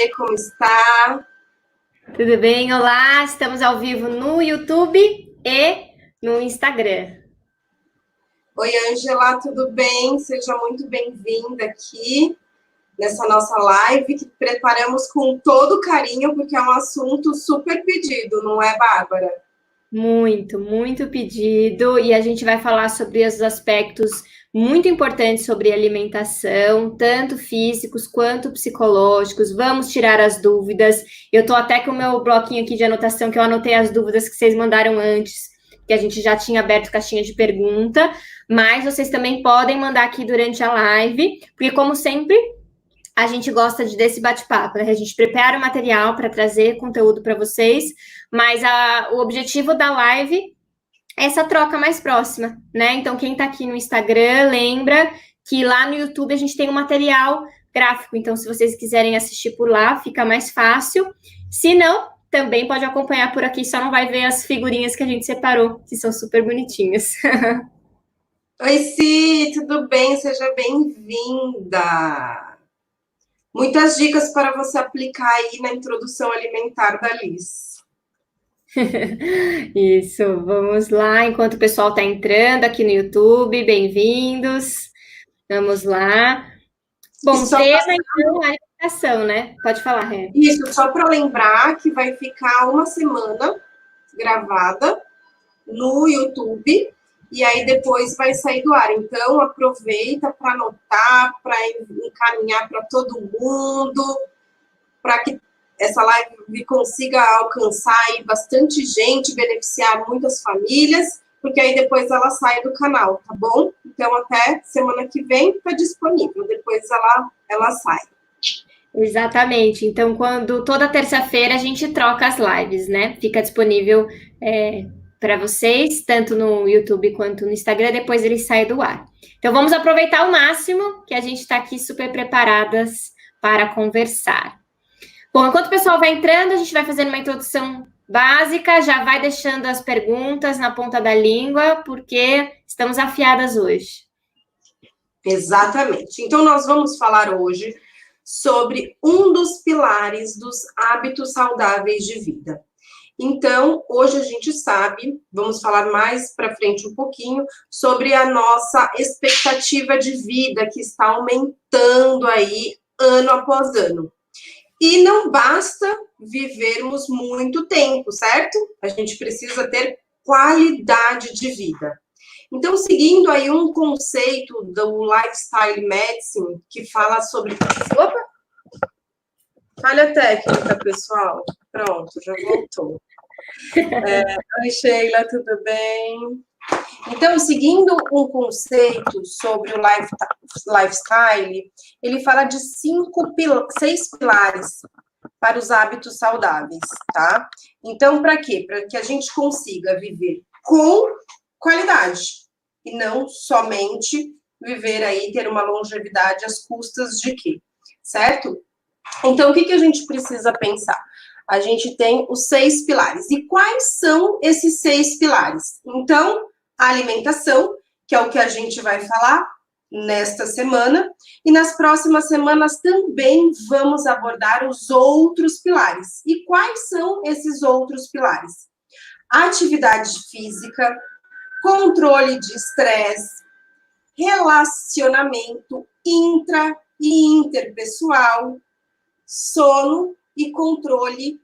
como está? Tudo bem? Olá, estamos ao vivo no YouTube e no Instagram. Oi, Ângela, tudo bem? Seja muito bem-vinda aqui nessa nossa live que preparamos com todo carinho, porque é um assunto super pedido, não é, Bárbara? Muito pedido. E a gente vai falar sobre os aspectos muito importantes sobre alimentação, tanto físicos quanto psicológicos. Vamos tirar as dúvidas. Eu tô até com o meu bloquinho aqui de anotação, que eu anotei as dúvidas que vocês mandaram antes, que a gente já tinha aberto caixinha de pergunta, mas vocês também podem mandar aqui durante a live, porque como sempre, a gente gosta desse bate-papo, né? A gente prepara o material para trazer conteúdo para vocês, mas o objetivo da live é essa troca mais próxima, né? Então, quem está aqui no Instagram, lembra que lá no YouTube a gente tem um material gráfico, então se vocês quiserem assistir por lá, fica mais fácil. Se não, também pode acompanhar por aqui, só não vai ver as figurinhas que a gente separou, que são super bonitinhas. Oi, Si, tudo bem? Seja bem-vinda. Muitas dicas para você aplicar aí na introdução alimentar da Liz. Isso, vamos lá, enquanto o pessoal está entrando aqui no YouTube, bem-vindos, vamos lá. Bom, tema então, alimentação, né? Pode falar, Rê. Isso, só para lembrar que vai ficar uma semana gravada no YouTube e aí depois vai sair do ar. Então, aproveita para anotar, para encaminhar para todo mundo, para que essa live consiga alcançar aí bastante gente, beneficiar muitas famílias, porque aí depois ela sai do canal, tá bom? Então, até semana que vem está disponível, depois ela sai. Exatamente. Então, toda terça-feira a gente troca as lives, né? Fica disponível para vocês, tanto no YouTube quanto no Instagram, depois ele sai do ar. Então, vamos aproveitar ao máximo que a gente está aqui super preparadas para conversar. Bom, enquanto o pessoal vai entrando, a gente vai fazendo uma introdução básica, já vai deixando as perguntas na ponta da língua, porque estamos afiadas hoje. Exatamente. Então, nós vamos falar hoje sobre um dos pilares dos hábitos saudáveis de vida. Então, hoje a gente sabe, vamos falar mais para frente um pouquinho, sobre a nossa expectativa de vida, que está aumentando aí ano após ano. E não basta vivermos muito tempo, certo? A gente precisa ter qualidade de vida. Então, seguindo aí um conceito do Lifestyle Medicine, que fala sobre... Opa! Falha técnica, pessoal. Pronto, já voltou. Oi, Sheila, tudo bem? Então, seguindo um conceito sobre o lifestyle, ele fala de 6 pilares para os hábitos saudáveis, tá? Então, para quê? Para que a gente consiga viver com qualidade e não somente viver aí, ter uma longevidade às custas de quê? Certo? Então, o que a gente precisa pensar? A gente tem os 6 pilares. E quais são esses 6 pilares? Então, a alimentação, que é o que a gente vai falar nesta semana, e nas próximas semanas também vamos abordar os outros pilares. E quais são esses outros pilares? Atividade física, controle de estresse, relacionamento intra e interpessoal, sono e controle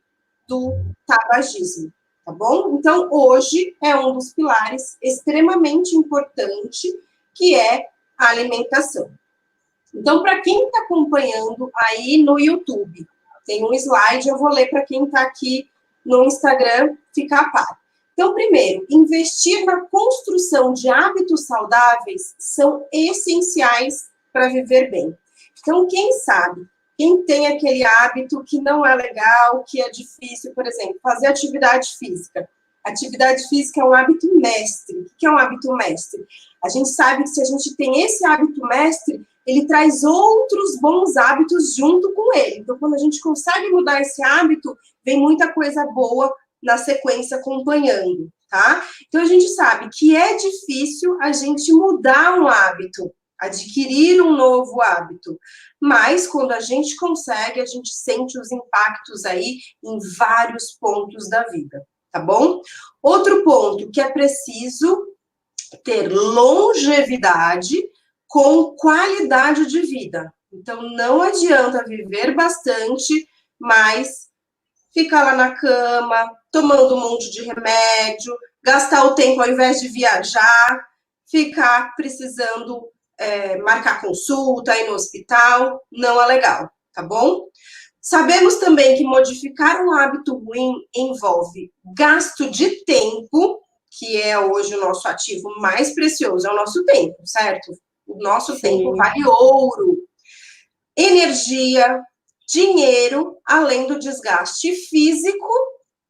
do tabagismo, tá bom? Então, hoje é um dos pilares extremamente importante, que é a alimentação. Então, para quem está acompanhando aí no YouTube, tem um slide, eu vou ler para quem está aqui no Instagram ficar a par. Então, primeiro, investir na construção de hábitos saudáveis são essenciais para viver bem. Então, quem sabe, quem tem aquele hábito que não é legal, que é difícil, por exemplo, fazer atividade física. Atividade física é um hábito mestre. O que é um hábito mestre? A gente sabe que se a gente tem esse hábito mestre, ele traz outros bons hábitos junto com ele. Então, quando a gente consegue mudar esse hábito, vem muita coisa boa na sequência acompanhando, tá? Então, a gente sabe que é difícil a gente mudar um hábito, adquirir um novo hábito. Mas quando a gente consegue, a gente sente os impactos aí em vários pontos da vida, tá bom? Outro ponto que é preciso ter longevidade com qualidade de vida. Então, não adianta viver bastante, mas ficar lá na cama, tomando um monte de remédio, gastar o tempo ao invés de viajar, ficar precisando marcar consulta, ir no hospital, não é legal, tá bom? Sabemos também que modificar um hábito ruim envolve gasto de tempo, que é hoje o nosso ativo mais precioso, é o nosso tempo, certo? O nosso tempo vale ouro. Energia, dinheiro, além do desgaste físico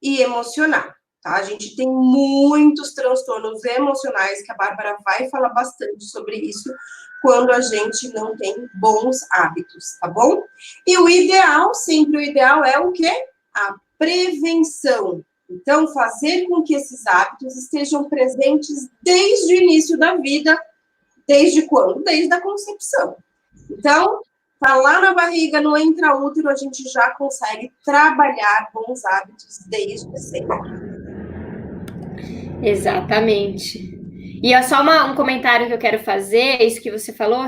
e emocional, tá? A gente tem muitos transtornos emocionais, que a Bárbara vai falar bastante sobre isso, quando a gente não tem bons hábitos, tá bom? E o ideal, sempre o ideal é o quê? A prevenção. Então, fazer com que esses hábitos estejam presentes desde o início da vida. Desde quando? Desde a concepção. Então, tá lá na barriga, no intraútero, a gente já consegue trabalhar bons hábitos desde sempre. Exatamente. E é só um comentário que eu quero fazer, isso que você falou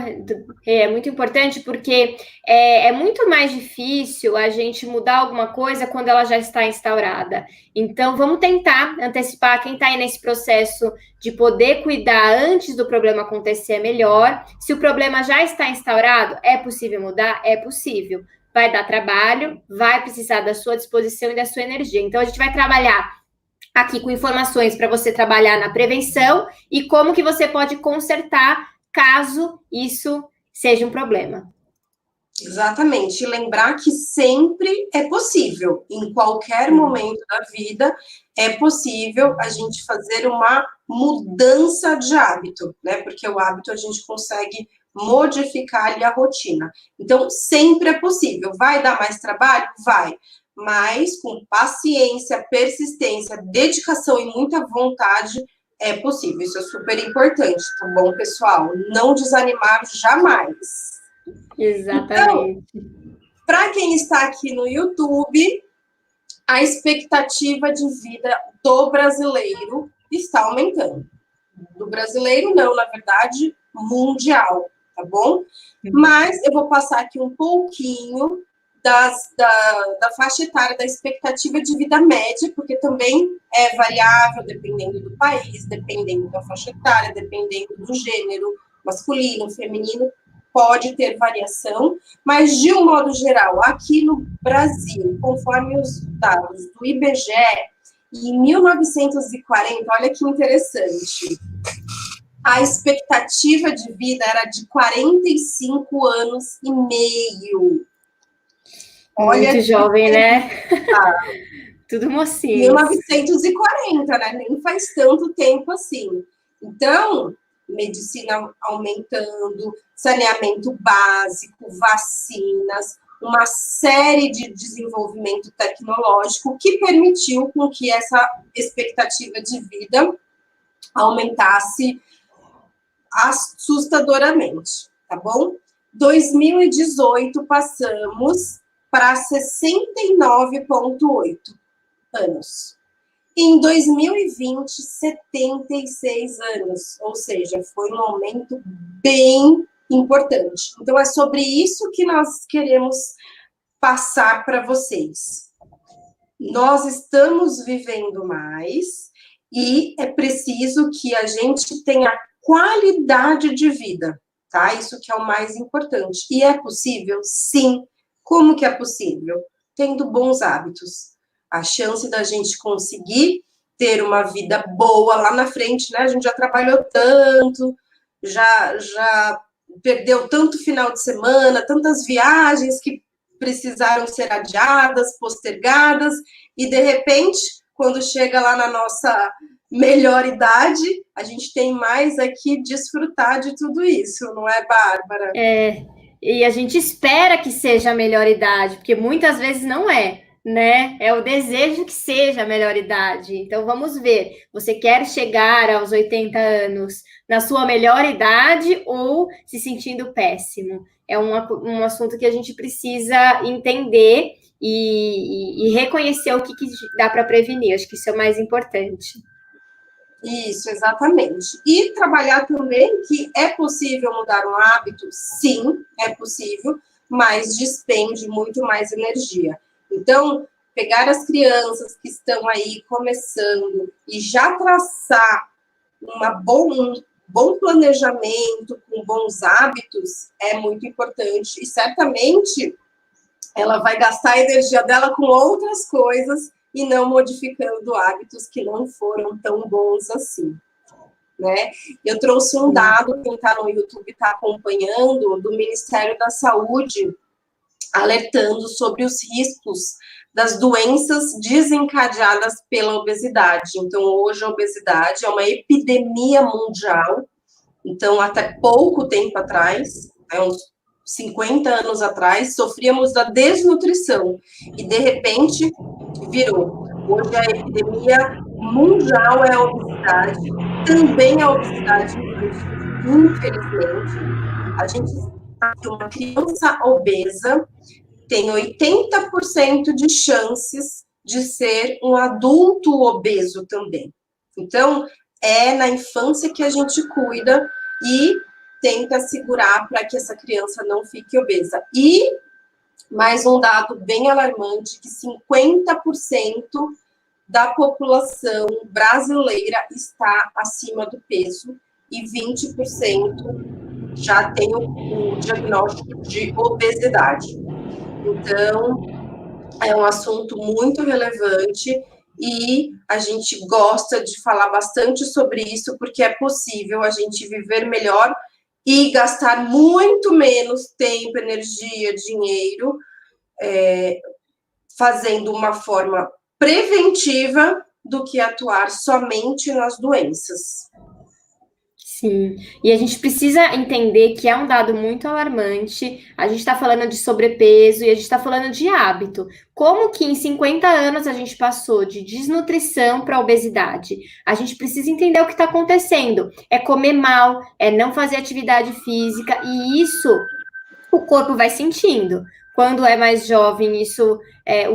é muito importante, porque é muito mais difícil a gente mudar alguma coisa quando ela já está instaurada. Então, vamos tentar antecipar quem está aí nesse processo de poder cuidar antes do problema acontecer melhor. Se o problema já está instaurado, é possível mudar? É possível. Vai dar trabalho, vai precisar da sua disposição e da sua energia. Então, a gente vai trabalhar aqui com informações para você trabalhar na prevenção e como que você pode consertar caso isso seja um problema. Exatamente. E lembrar que sempre é possível, em qualquer momento da vida, é possível a gente fazer uma mudança de hábito, né? Porque o hábito a gente consegue modificar ali a rotina. Então, sempre é possível. Vai dar mais trabalho? Vai. Mas com paciência, persistência, dedicação e muita vontade, é possível. Isso é super importante, tá bom, pessoal? Não desanimar jamais. Exatamente. Então, para quem está aqui no YouTube, a expectativa de vida do brasileiro está aumentando. Do brasileiro, não, na verdade, mundial, tá bom? Mas eu vou passar aqui um pouquinho da faixa etária, da expectativa de vida média, porque também é variável dependendo do país, dependendo da faixa etária, dependendo do gênero, masculino, feminino, pode ter variação, mas de um modo geral, aqui no Brasil, conforme os dados do IBGE, em 1940, olha que interessante, a expectativa de vida era de 45 anos e meio. Olha, muito jovem, né? Tudo mocinho. 1940, né? Nem faz tanto tempo assim. Então, medicina aumentando, saneamento básico, vacinas, uma série de desenvolvimento tecnológico que permitiu com que essa expectativa de vida aumentasse assustadoramente, tá bom? 2018 passamos para 69,8 anos. Em 2020, 76 anos, ou seja, foi um aumento bem importante. Então, é sobre isso que nós queremos passar para vocês. Nós estamos vivendo mais e é preciso que a gente tenha qualidade de vida, tá? Isso que é o mais importante. E é possível? Sim. Como que é possível? Tendo bons hábitos. A chance da gente conseguir ter uma vida boa lá na frente, né? A gente já trabalhou tanto, já perdeu tanto final de semana, tantas viagens que precisaram ser adiadas, postergadas, e de repente, quando chega lá na nossa melhor idade, a gente tem mais aqui desfrutar de tudo isso, não é, Bárbara? É, e a gente espera que seja a melhor idade, porque muitas vezes não é. né? É o desejo que seja a melhor idade. Então, vamos ver. Você quer chegar aos 80 anos na sua melhor idade ou se sentindo péssimo? É um assunto que a gente precisa entender e reconhecer o que dá para prevenir. Acho que isso é o mais importante. Isso, exatamente. E trabalhar também que é possível mudar um hábito, sim, é possível, mas despende muito mais energia. Então, pegar as crianças que estão aí começando e já traçar um bom planejamento com bons hábitos é muito importante. E certamente ela vai gastar a energia dela com outras coisas e não modificando hábitos que não foram tão bons assim, né? Eu trouxe um dado, quem está no YouTube está acompanhando, do Ministério da Saúde, alertando sobre os riscos das doenças desencadeadas pela obesidade. Então, hoje a obesidade é uma epidemia mundial. Então, até pouco tempo atrás, uns 50 anos atrás, sofríamos da desnutrição e, de repente, virou. Hoje a epidemia mundial é a obesidade, também a obesidade infantil, infelizmente. A gente sabe que uma criança obesa tem 80% de chances de ser um adulto obeso também. Então, é na infância que a gente cuida e tenta segurar para que essa criança não fique obesa. E mais um dado bem alarmante, que 50% da população brasileira está acima do peso e 20% já tem o diagnóstico de obesidade. Então, é um assunto muito relevante e a gente gosta de falar bastante sobre isso, porque é possível a gente viver melhor e gastar muito menos tempo, energia, dinheiro, fazendo uma forma preventiva do que atuar somente nas doenças. Sim, e a gente precisa entender que é um dado muito alarmante. A gente está falando de sobrepeso e a gente está falando de hábito. Como que em 50 anos a gente passou de desnutrição para obesidade? A gente precisa entender o que está acontecendo. É comer mal, é não fazer atividade física, e isso o corpo vai sentindo. Quando é mais jovem,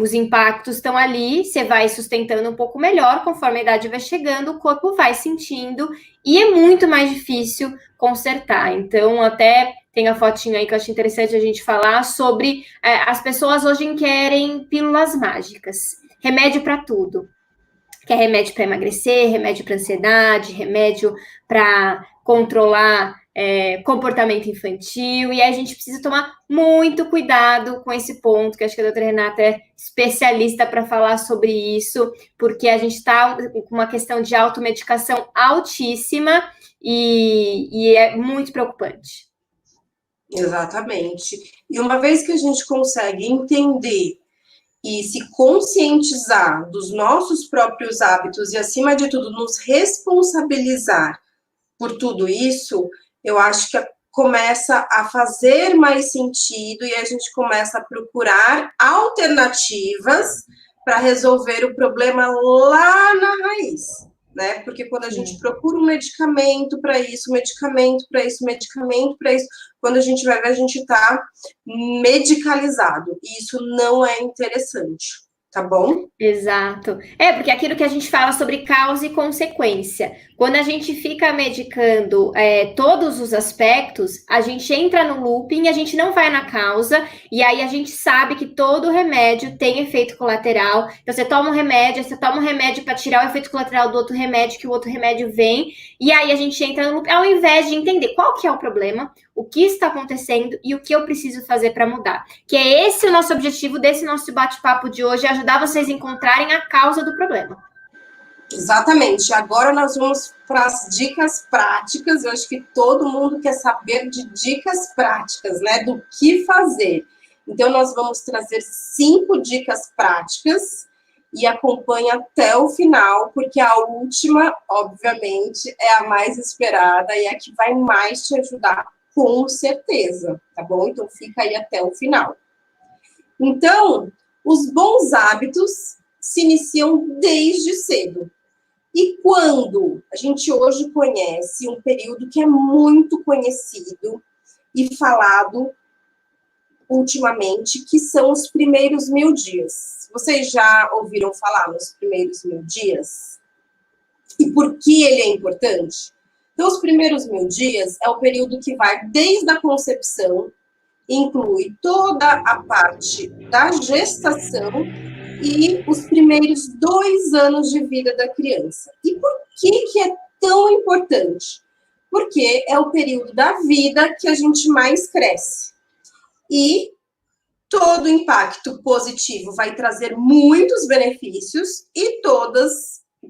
os impactos estão ali, você vai sustentando um pouco melhor, conforme a idade vai chegando, o corpo vai sentindo, e é muito mais difícil consertar. Então, até tem a fotinha aí que eu acho interessante a gente falar sobre as pessoas hoje querem pílulas mágicas, remédio para tudo. Quer remédio para emagrecer, remédio para ansiedade, remédio para controlar comportamento infantil, e aí a gente precisa tomar muito cuidado com esse ponto, que acho que a doutora Renata é especialista para falar sobre isso, porque a gente está com uma questão de automedicação altíssima e é muito preocupante. Exatamente. E uma vez que a gente consegue entender e se conscientizar dos nossos próprios hábitos e, acima de tudo, nos responsabilizar por tudo isso, eu acho que começa a fazer mais sentido e a gente começa a procurar alternativas para resolver o problema lá na raiz, né? Porque quando a gente procura um medicamento para isso, medicamento para isso, medicamento para isso, quando a gente vai ver, a gente está medicalizado. E isso não é interessante, tá bom? Exato. Porque aquilo que a gente fala sobre causa e consequência. Quando a gente fica medicando todos os aspectos, a gente entra no looping, a gente não vai na causa, e aí a gente sabe que todo remédio tem efeito colateral. Então, você toma um remédio para tirar o efeito colateral do outro remédio, que o outro remédio vem, e aí a gente entra no looping, ao invés de entender qual que é o problema, o que está acontecendo e o que eu preciso fazer para mudar. Que é esse o nosso objetivo desse nosso bate-papo de hoje, é ajudar vocês a encontrarem a causa do problema. Exatamente. Agora nós vamos para as dicas práticas. Eu acho que todo mundo quer saber de dicas práticas, né? Do que fazer. Então, nós vamos trazer 5 dicas práticas e acompanhe até o final, porque a última, obviamente, é a mais esperada e é a que vai mais te ajudar, com certeza, tá bom? Então, fica aí até o final. Então, Os bons hábitos se iniciam desde cedo. E quando a gente hoje conhece um período que é muito conhecido e falado ultimamente, que são os primeiros 1000 dias. Vocês já ouviram falar nos primeiros 1000 dias? E por que ele é importante? Então, os primeiros 1000 dias é o período que vai desde a concepção, inclui toda a parte da gestação e os primeiros 2 anos de vida da criança. E por que é tão importante? Porque é o período da vida que a gente mais cresce. E todo impacto positivo vai trazer muitos benefícios e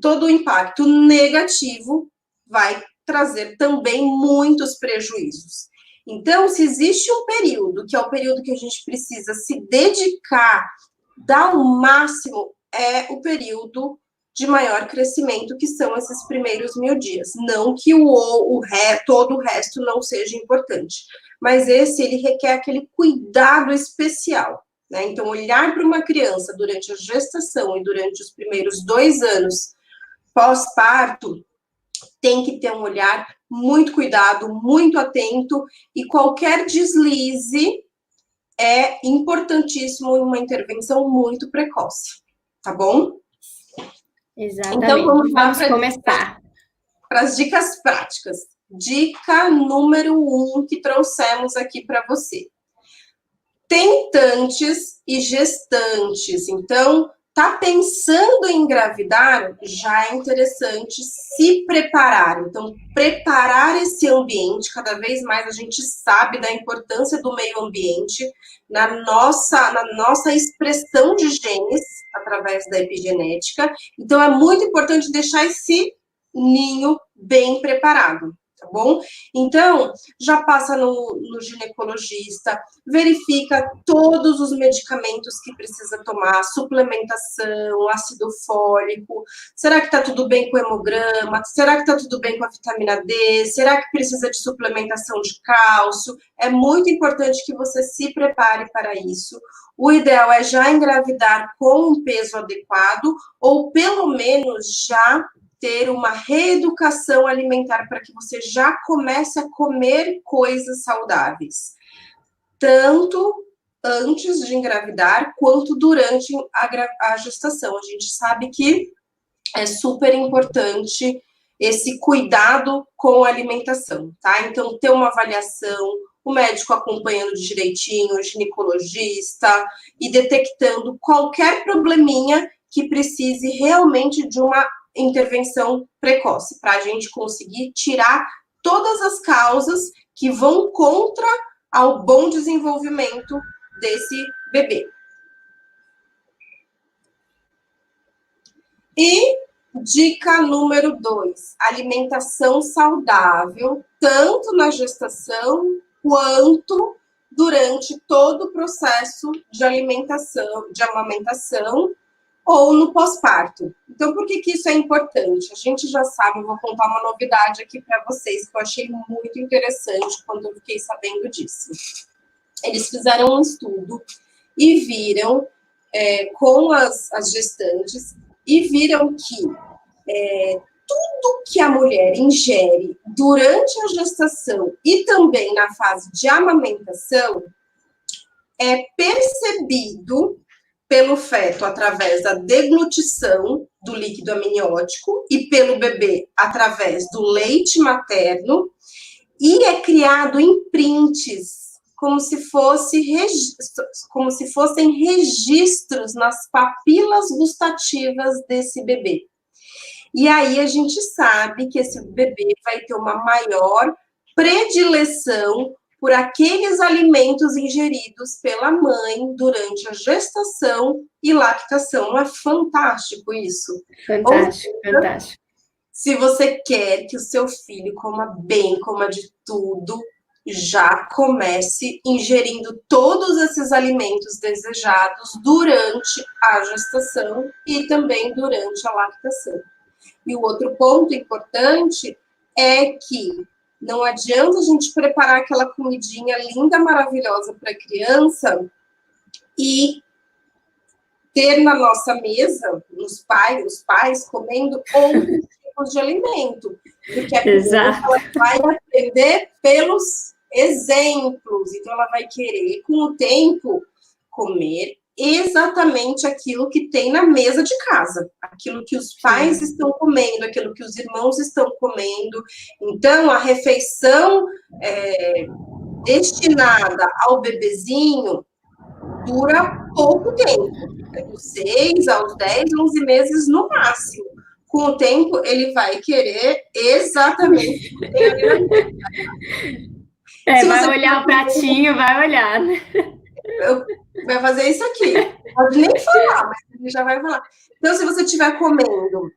todo impacto negativo vai trazer também muitos prejuízos. Então, se existe um período, que é o período que a gente precisa se dedicar, dar o máximo, é o período de maior crescimento, que são esses primeiros 1000 dias. Não que todo o resto não seja importante, mas ele requer aquele cuidado especial, né? Então, olhar para uma criança durante a gestação e durante os primeiros 2 anos pós-parto, tem que ter um olhar muito cuidado, muito atento, e qualquer deslize é importantíssimo em uma intervenção muito precoce, tá bom? Exatamente. Então, vamos começar para as dicas práticas. Dica número 1 que trouxemos aqui para você. Tentantes e gestantes. Então, tá pensando em engravidar? Já é interessante se preparar. Então, preparar esse ambiente, cada vez mais a gente sabe da importância do meio ambiente na nossa expressão de genes através da epigenética. Então, é muito importante deixar esse ninho bem preparado, tá bom? Então, já passa no ginecologista, verifica todos os medicamentos que precisa tomar, suplementação, ácido fólico, será que tá tudo bem com o hemograma? Será que tá tudo bem com a vitamina D? Será que precisa de suplementação de cálcio? É muito importante que você se prepare para isso. O ideal é já engravidar com um peso adequado, ou pelo menos já ter uma reeducação alimentar para que você já comece a comer coisas saudáveis, tanto antes de engravidar quanto durante a gestação. A gente sabe que é super importante esse cuidado com a alimentação, tá? Então, ter uma avaliação, o médico acompanhando direitinho, o ginecologista, e detectando qualquer probleminha que precise realmente de uma intervenção precoce, para a gente conseguir tirar todas as causas que vão contra ao bom desenvolvimento desse bebê. E dica número 2, alimentação saudável, tanto na gestação quanto durante todo o processo de alimentação, de amamentação, ou no pós-parto. Então, por que isso é importante? A gente já sabe, eu vou contar uma novidade aqui para vocês, que eu achei muito interessante quando eu fiquei sabendo disso. Eles fizeram um estudo e viram, com as gestantes, e viram que tudo que a mulher ingere durante a gestação e também na fase de amamentação é percebido pelo feto através da deglutição do líquido amniótico e pelo bebê através do leite materno, e é criado em prints, como se fossem registros nas papilas gustativas desse bebê. E aí a gente sabe que esse bebê vai ter uma maior predileção por aqueles alimentos ingeridos pela mãe durante a gestação e lactação. Não é fantástico isso? Fantástico, fantástico. Se você quer que o seu filho coma bem, coma de tudo, já comece ingerindo todos esses alimentos desejados durante a gestação e também durante a lactação. E o outro ponto importante é que não adianta a gente preparar aquela comidinha linda, maravilhosa para a criança e ter na nossa mesa os pais comendo outros tipos de alimento, porque a criança ela vai aprender pelos exemplos, então ela vai querer, com o tempo, comer exatamente aquilo que tem na mesa de casa, aquilo que os pais estão comendo, aquilo que os irmãos estão comendo. Então, a refeição destinada ao bebezinho dura pouco tempo, dos 6 aos 10, 11 meses no máximo. Com o tempo, ele vai querer exatamente o que tem ali na mesa. Vai olhar o pratinho, vai olhar, né? Vai fazer isso aqui. Não pode nem falar, mas ele já vai falar. Então, se você estiver comendo,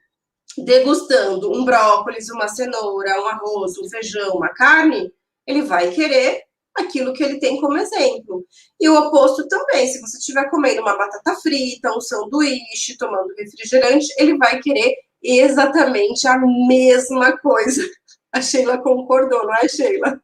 degustando um brócolis, uma cenoura, um arroz, um feijão, uma carne, ele vai querer aquilo que ele tem como exemplo. E o oposto também, se você estiver comendo uma batata frita, um sanduíche, tomando refrigerante, ele vai querer exatamente a mesma coisa. A Sheila concordou, não é, Sheila?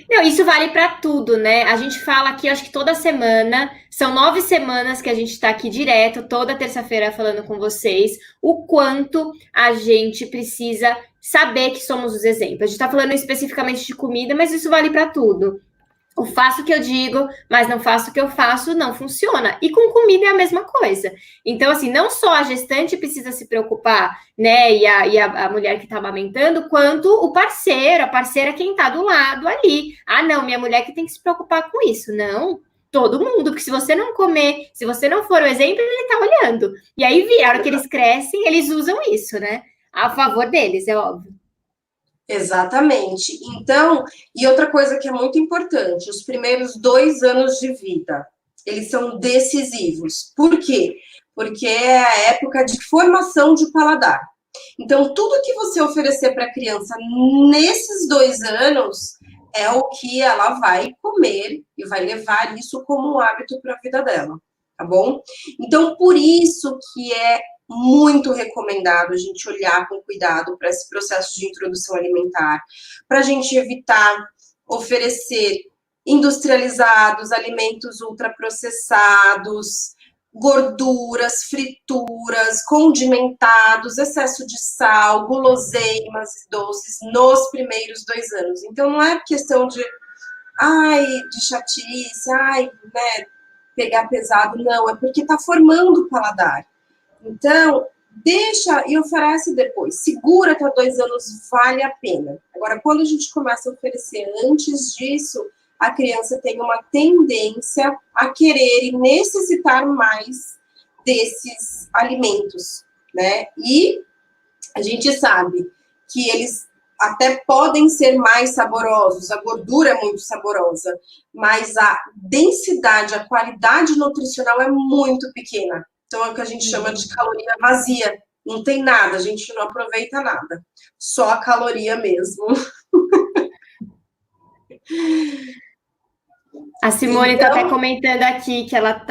Não, isso vale para tudo, né? A gente fala aqui, acho que toda semana, são 9 semanas que a gente está aqui direto, toda terça-feira falando com vocês, o quanto a gente precisa saber que somos os exemplos. A gente está falando especificamente de comida, mas isso vale para tudo. O faço o que eu digo, mas não faço o que eu faço, não funciona. E com comida é a mesma coisa. Então, assim, não só a gestante precisa se preocupar, né, e a mulher que está amamentando, quanto o parceiro, a parceira quem está do lado ali. Ah, não, minha mulher que tem que se preocupar com isso. Não, todo mundo, porque se você não comer, se você não for o exemplo, ele está olhando. E aí, a hora que eles crescem, eles usam isso, né, a favor deles, é óbvio. Exatamente. Então, e outra coisa que é muito importante, os primeiros 2 anos de vida, eles são decisivos. Por quê? Porque é a época de formação de paladar. Então, tudo que você oferecer para a criança nesses 2 anos é o que ela vai comer e vai levar isso como um hábito para a vida dela, tá bom? Então, por isso que é muito recomendado a gente olhar com cuidado para esse processo de introdução alimentar, para a gente evitar oferecer industrializados, alimentos ultraprocessados, gorduras, frituras, condimentados, excesso de sal, guloseimas e doces nos primeiros 2 anos. Então, não é questão de chatice, né, pegar pesado, não, é porque está formando o paladar. Então, deixa e oferece depois. Segura até 2 anos, vale a pena. Agora, quando a gente começa a oferecer antes disso, a criança tem uma tendência a querer e necessitar mais desses alimentos, né? E a gente sabe que eles até podem ser mais saborosos, a gordura é muito saborosa, mas a densidade, a qualidade nutricional é muito pequena. Então, é o que a gente chama de caloria vazia. Não tem nada, a gente não aproveita nada. Só a caloria mesmo. A Simone está até comentando aqui que ela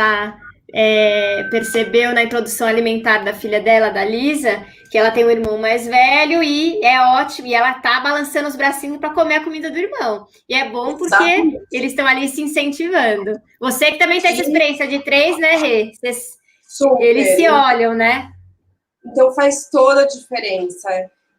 percebeu na introdução alimentar da filha dela, da Lisa, que ela tem um irmão mais velho e é ótimo, e ela tá balançando os bracinhos para comer a comida do irmão. E é bom porque exatamente, eles estão ali se incentivando. Você que também tem essa experiência de 3, né, Rê? Eles se olham, né? Então faz toda a diferença.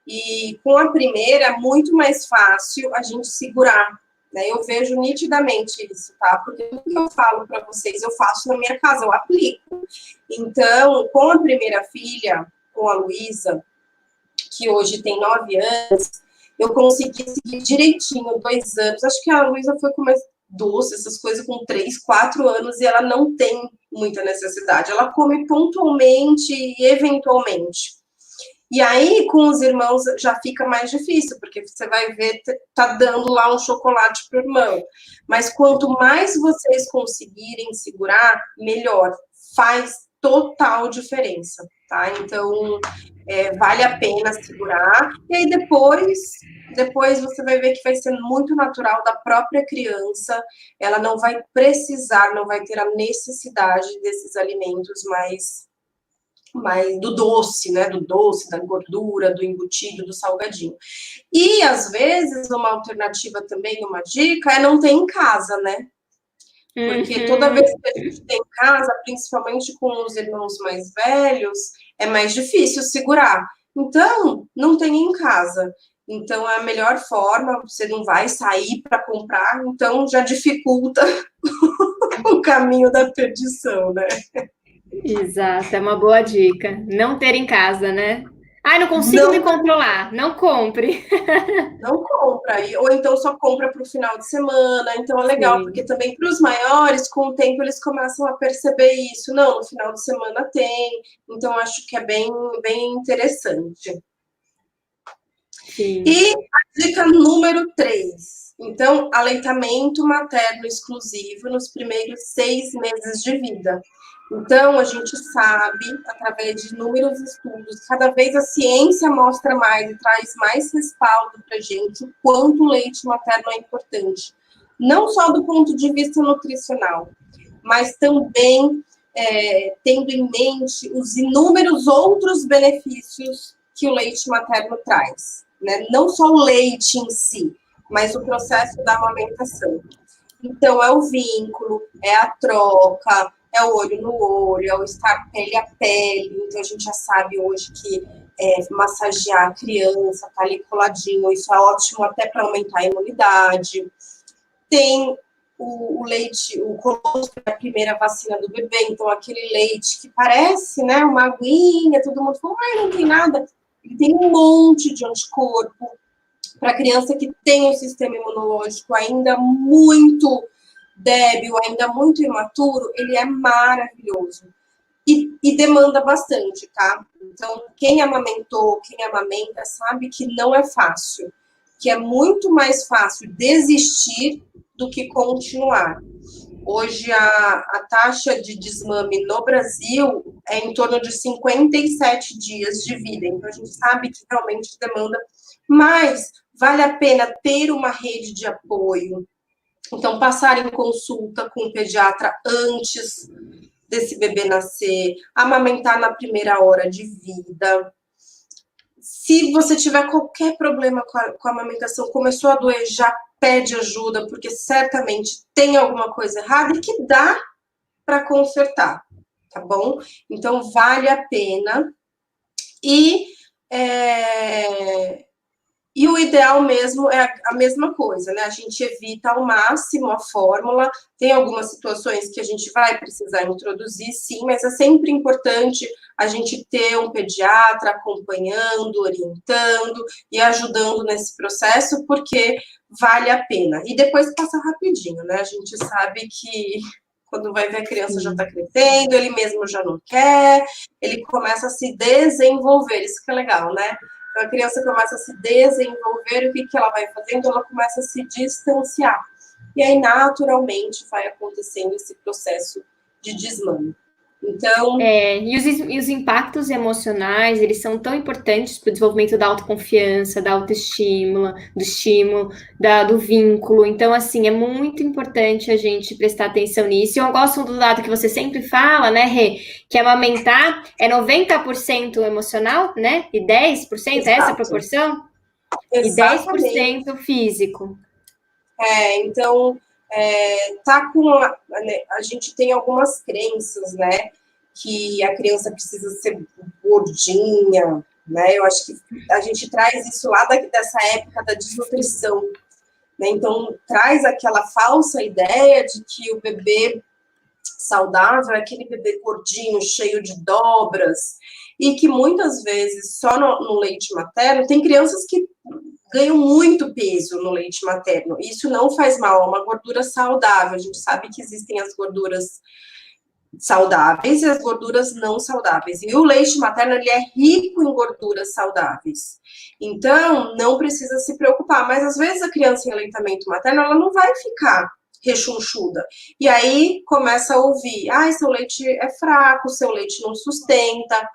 E com a primeira é muito mais fácil a gente segurar, né? Eu vejo nitidamente isso, tá? Porque o que eu falo para vocês, eu faço na minha casa, eu aplico. Então, com a primeira filha, com a Luísa, que hoje tem 9 anos, eu consegui seguir direitinho 2 anos. Acho que a Luísa foi com mais doce, essas coisas com 3, 4 anos, e ela não tem muita necessidade. Ela come pontualmente e eventualmente. E aí, com os irmãos, já fica mais difícil, porque você vai ver, tá dando lá um chocolate pro irmão. Mas quanto mais vocês conseguirem segurar, melhor. Faz total diferença, tá? Então, vale a pena segurar. E aí, depois você vai ver que vai ser muito natural da própria criança. Ela não vai precisar, não vai ter a necessidade desses alimentos mais do doce, né? Do doce, da gordura, do embutido, do salgadinho. E, às vezes, uma alternativa também, uma dica, é não ter em casa, né? Porque toda vez Uhum. que a gente tem em casa, principalmente com os irmãos mais velhos, é mais difícil segurar. Então, não tem em casa. Então, é a melhor forma, você não vai sair para comprar, então já dificulta o caminho da perdição, né? Exato, é uma boa dica. Não ter em casa, né? Ai, não consigo me Não, controlar. Não compre. não compra, ou então só compra para o final de semana. Então é legal, porque Sim, também para os maiores, com o tempo, eles começam a perceber isso. Não, no final de semana tem. Então acho que é bem interessante. sim. E a dica número 3. Então, aleitamento materno exclusivo nos primeiros 6 meses de vida. Então, a gente sabe, através de inúmeros estudos, cada vez a ciência mostra mais e traz mais respaldo para a gente o quanto o leite materno é importante. Não só do ponto de vista nutricional, mas também tendo em mente os inúmeros outros benefícios que o leite materno traz, né? Não só o leite em si, mas o processo da amamentação. Então, é o vínculo, é a troca, é o olho no olho, é o estar pele a pele. Então, a gente já sabe hoje que massagear a criança, tá ali coladinho, isso é ótimo até para aumentar a imunidade. Tem o leite, o colostro é a primeira vacina do bebê, então aquele leite que parece, né, uma aguinha, todo mundo fala, ai, não tem nada. Ele tem um monte de anticorpo para criança que tem um sistema imunológico ainda muito débil, ainda muito imaturo, ele é maravilhoso. E demanda bastante, tá? Então, quem amamentou, quem amamenta, sabe que não é fácil, que é muito mais fácil desistir do que continuar. Hoje, a taxa de desmame no Brasil é em torno de 57 dias de vida. Então, a gente sabe que realmente demanda, mas vale a pena ter uma rede de apoio. Então, passar em consulta com o pediatra antes desse bebê nascer, amamentar na primeira hora de vida. Se você tiver qualquer problema com a amamentação, começou a doer, já pede ajuda, porque certamente tem alguma coisa errada e que dá para consertar, tá bom? Então, vale a pena. E e o ideal mesmo é a mesma coisa, né? A gente evita ao máximo a fórmula. Tem algumas situações que a gente vai precisar introduzir, sim, mas é sempre importante a gente ter um pediatra acompanhando, orientando e ajudando nesse processo, porque vale a pena. E depois passa rapidinho, né? A gente sabe que quando vai ver a criança já está Sim. crescendo, ele mesmo já não quer, ele começa a se desenvolver, isso que é legal, né? Então, a criança começa a se desenvolver, o que ela vai fazendo? Ela começa a se distanciar. E aí, naturalmente, vai acontecendo esse processo de desmame. Então, E os impactos emocionais, eles são tão importantes para o desenvolvimento da autoconfiança, da autoestima, do estímulo, do vínculo. Então, assim, é muito importante a gente prestar atenção nisso. E eu gosto do dado que você sempre fala, né, Rê? Que amamentar é 90% emocional, né? E 10%, é essa a exato. proporção? E Exatamente. 10% físico. Então, tá com a gente tem algumas crenças, né? Que a criança precisa ser gordinha, né? Eu acho que a gente traz isso lá dessa época da desnutrição, né? Então, traz aquela falsa ideia de que o bebê saudável é aquele bebê gordinho, cheio de dobras, e que muitas vezes só no leite materno tem crianças que ganham muito peso no leite materno. Isso não faz mal, é uma gordura saudável. A gente sabe que existem as gorduras saudáveis e as gorduras não saudáveis. E o leite materno, ele é rico em gorduras saudáveis. Então, não precisa se preocupar. Mas, às vezes, a criança em aleitamento materno, ela não vai ficar rechonchuda. E aí, começa a ouvir, seu leite é fraco, seu leite não sustenta.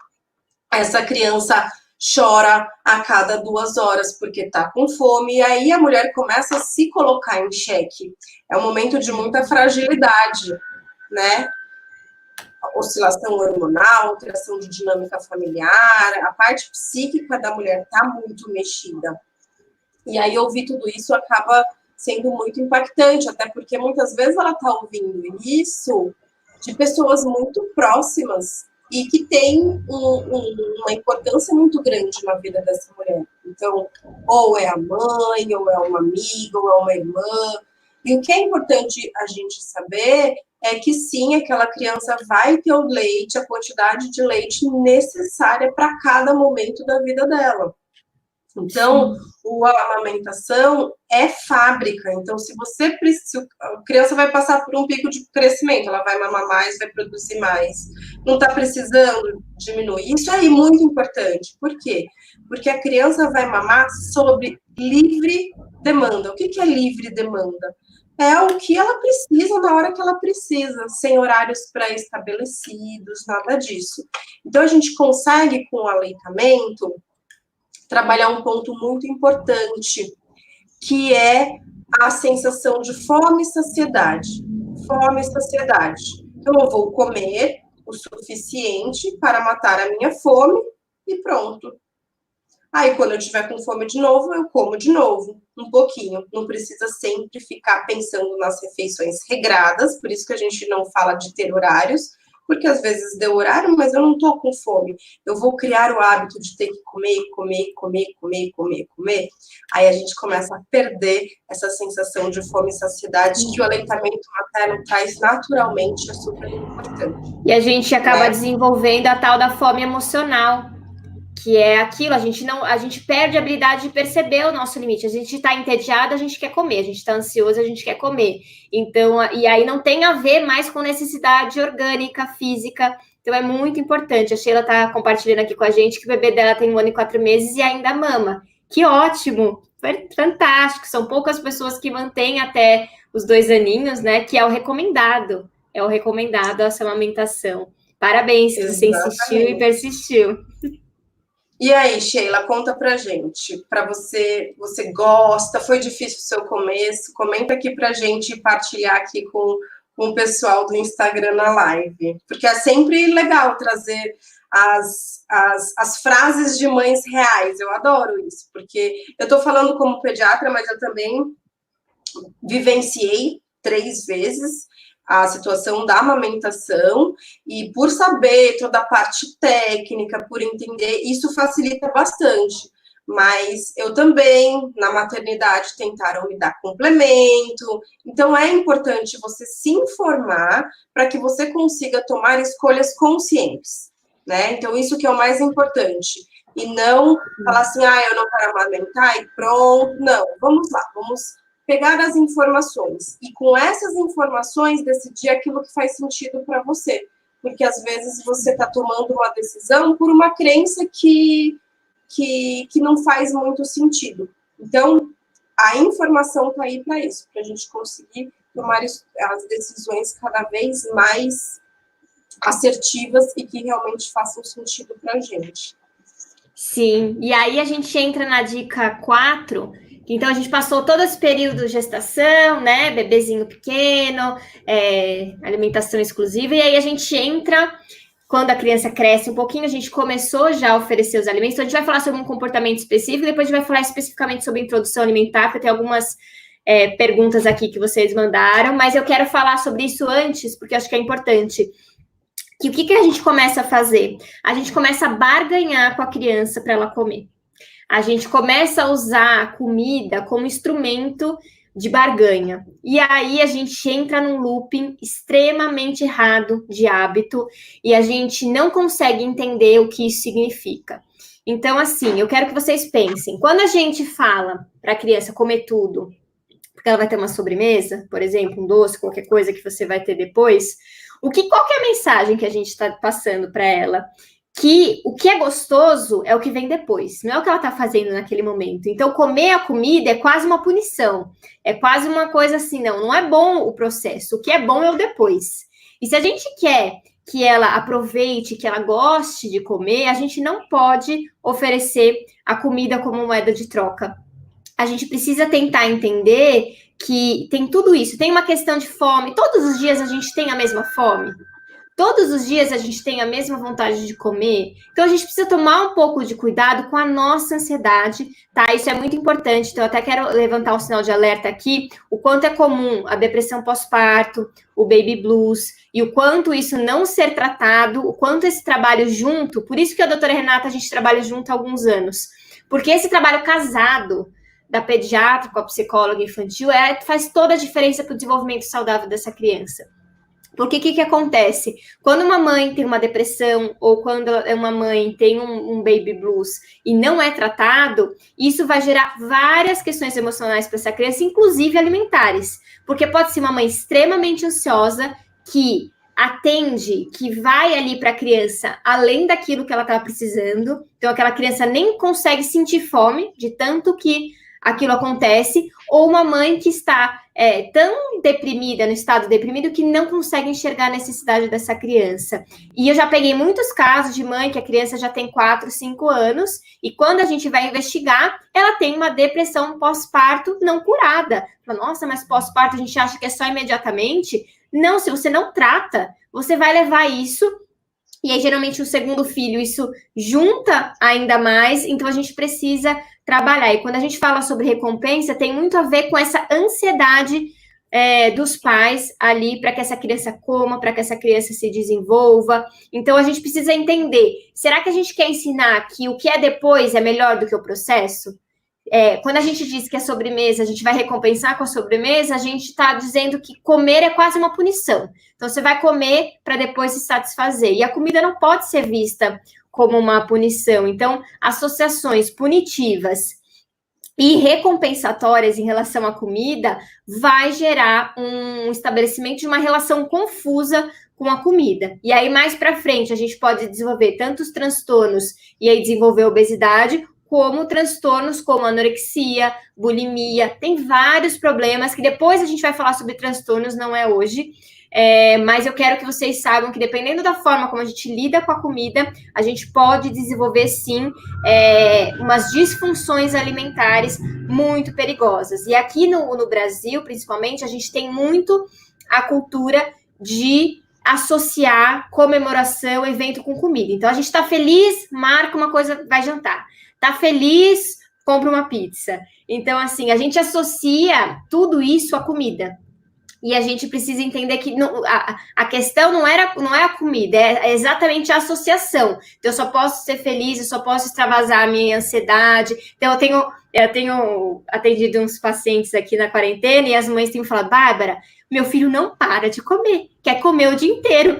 Essa criança chora a cada 2 horas porque está com fome, e aí a mulher começa a se colocar em xeque. É um momento de muita fragilidade, né? Oscilação hormonal, alteração de dinâmica familiar, a parte psíquica da mulher está muito mexida. E aí ouvir tudo isso acaba sendo muito impactante, até porque muitas vezes ela está ouvindo isso de pessoas muito próximas e que tem uma importância muito grande na vida dessa mulher. Então, ou é a mãe, ou é uma amiga, ou é uma irmã. E o que é importante a gente saber é que sim, aquela criança vai ter o leite, a quantidade de leite necessária para cada momento da vida dela. Então, a amamentação é fábrica. Então, se a criança vai passar por um pico de crescimento, ela vai mamar mais, vai produzir mais. Não está precisando diminuir. Isso é muito importante. Por quê? Porque a criança vai mamar sobre livre demanda. O que é livre demanda? É o que ela precisa na hora que ela precisa, sem horários pré-estabelecidos, nada disso. Então, a gente consegue, com o aleitamento, trabalhar um ponto muito importante, que é a sensação de fome e saciedade. Fome e saciedade. Então, eu vou comer o suficiente para matar a minha fome e pronto. Aí, quando eu estiver com fome de novo, eu como de novo, um pouquinho. Não precisa sempre ficar pensando nas refeições regradas, por isso que a gente não fala de ter horários, porque às vezes deu horário, mas eu não estou com fome. Eu vou criar o hábito de ter que comer, comer, comer, comer, comer, comer. Aí a gente começa a perder essa sensação de fome e saciedade que o aleitamento materno traz naturalmente, é super importante. E a gente acaba desenvolvendo a tal da fome emocional, que é aquilo, a gente perde a habilidade de perceber o nosso limite. A gente está entediado, a gente quer comer, a gente está ansioso, a gente quer comer. Então, e aí não tem a ver mais com necessidade orgânica, física. Então é muito importante. A Sheila está compartilhando aqui com a gente que o bebê dela tem 1 ano e 4 meses e ainda mama. Que ótimo! Fantástico! São poucas pessoas que mantêm até os 2 aninhos, né? Que é o recomendado. É o recomendado essa amamentação. Parabéns, você insistiu e persistiu. E aí, Sheila, conta pra gente. Para você gosta? Foi difícil o seu começo? Comenta aqui pra gente e partilhar aqui com o pessoal do Instagram na live. Porque é sempre legal trazer as frases de mães reais. Eu adoro isso, porque eu tô falando como pediatra, mas eu também vivenciei 3 vezes a situação da amamentação, e por saber toda a parte técnica, por entender, isso facilita bastante. Mas eu também, na maternidade, tentaram me dar complemento. Então, é importante você se informar para que você consiga tomar escolhas conscientes, né? Então, isso que é o mais importante. E não falar assim, eu não quero amamentar e pronto. Não, vamos lá, vamos pegar as informações e com essas informações decidir aquilo que faz sentido para você, porque às vezes você está tomando uma decisão por uma crença que não faz muito sentido. Então, a informação está aí para isso, para a gente conseguir tomar as decisões cada vez mais assertivas e que realmente façam sentido para a gente. Sim, e aí a gente entra na dica 4. Então, a gente passou todo esse período de gestação, né? Bebezinho pequeno, alimentação exclusiva, e aí a gente entra, quando a criança cresce um pouquinho, a gente começou já a oferecer os alimentos. Então, a gente vai falar sobre um comportamento específico, depois a gente vai falar especificamente sobre introdução alimentar, porque tem algumas perguntas aqui que vocês mandaram, mas eu quero falar sobre isso antes, porque acho que é importante. Que o que a gente começa a fazer? A gente começa a barganhar com a criança para ela comer. A gente começa a usar a comida como instrumento de barganha. E aí a gente entra num looping extremamente errado de hábito e a gente não consegue entender o que isso significa. Então, assim, eu quero que vocês pensem. Quando a gente fala para a criança comer tudo, porque ela vai ter uma sobremesa, por exemplo, um doce, qualquer coisa que você vai ter depois, qual que é a mensagem que a gente está passando para ela? Que o que é gostoso é o que vem depois, não é o que ela está fazendo naquele momento. Então, comer a comida é quase uma punição, é quase uma coisa assim, não é bom o processo, o que é bom é o depois. E se a gente quer que ela aproveite, que ela goste de comer, a gente não pode oferecer a comida como moeda de troca. A gente precisa tentar entender que tem tudo isso, tem uma questão de fome, todos os dias a gente tem a mesma fome. Todos os dias a gente tem a mesma vontade de comer, então a gente precisa tomar um pouco de cuidado com a nossa ansiedade, tá? Isso é muito importante, então eu até quero levantar um sinal de alerta aqui, o quanto é comum a depressão pós-parto, o baby blues, e o quanto isso não ser tratado, o quanto esse trabalho junto, por isso que a doutora Renata, a gente trabalha junto há alguns anos, porque esse trabalho casado da pediatra com a psicóloga infantil faz toda a diferença para o desenvolvimento saudável dessa criança. Porque o que acontece? Quando uma mãe tem uma depressão ou quando uma mãe tem um baby blues e não é tratado, isso vai gerar várias questões emocionais para essa criança, inclusive alimentares. Porque pode ser uma mãe extremamente ansiosa que atende, que vai ali para a criança além daquilo que ela estava precisando. Então, aquela criança nem consegue sentir fome de tanto que aquilo acontece, ou uma mãe que está tão deprimida, no estado deprimido, que não consegue enxergar a necessidade dessa criança. E eu já peguei muitos casos de mãe que a criança já tem 4, 5 anos, e quando a gente vai investigar, ela tem uma depressão pós-parto não curada. Nossa, mas pós-parto a gente acha que é só imediatamente? Não, se você não trata, você vai levar isso. E aí, geralmente, o segundo filho, isso junta ainda mais, então a gente precisa trabalhar. E quando a gente fala sobre recompensa, tem muito a ver com essa ansiedade dos pais ali para que essa criança coma, para que essa criança se desenvolva. Então, a gente precisa entender, será que a gente quer ensinar que o que é depois é melhor do que o processo? Quando a gente diz que a sobremesa, a gente vai recompensar com a sobremesa, a gente está dizendo que comer é quase uma punição. Então, você vai comer para depois se satisfazer. E a comida não pode ser vista como uma punição. Então, associações punitivas e recompensatórias em relação à comida vai gerar um estabelecimento de uma relação confusa com a comida. E aí, mais para frente, a gente pode desenvolver tantos transtornos e aí desenvolver obesidade, como transtornos como anorexia, bulimia, tem vários problemas que depois a gente vai falar sobre transtornos, não é hoje, mas eu quero que vocês saibam que dependendo da forma como a gente lida com a comida, a gente pode desenvolver sim umas disfunções alimentares muito perigosas. E aqui no Brasil, principalmente, a gente tem muito a cultura de associar comemoração, evento com comida. Então, a gente está feliz, marca uma coisa, vai jantar. Tá feliz, compra uma pizza. Então, assim, a gente associa tudo isso à comida. E a gente precisa entender que a questão não é a comida, é exatamente a associação. Então, eu só posso ser feliz, eu só posso extravasar a minha ansiedade. Então, eu tenho atendido uns pacientes aqui na quarentena e as mães têm me falado, Bárbara, meu filho não para de comer, quer comer o dia inteiro.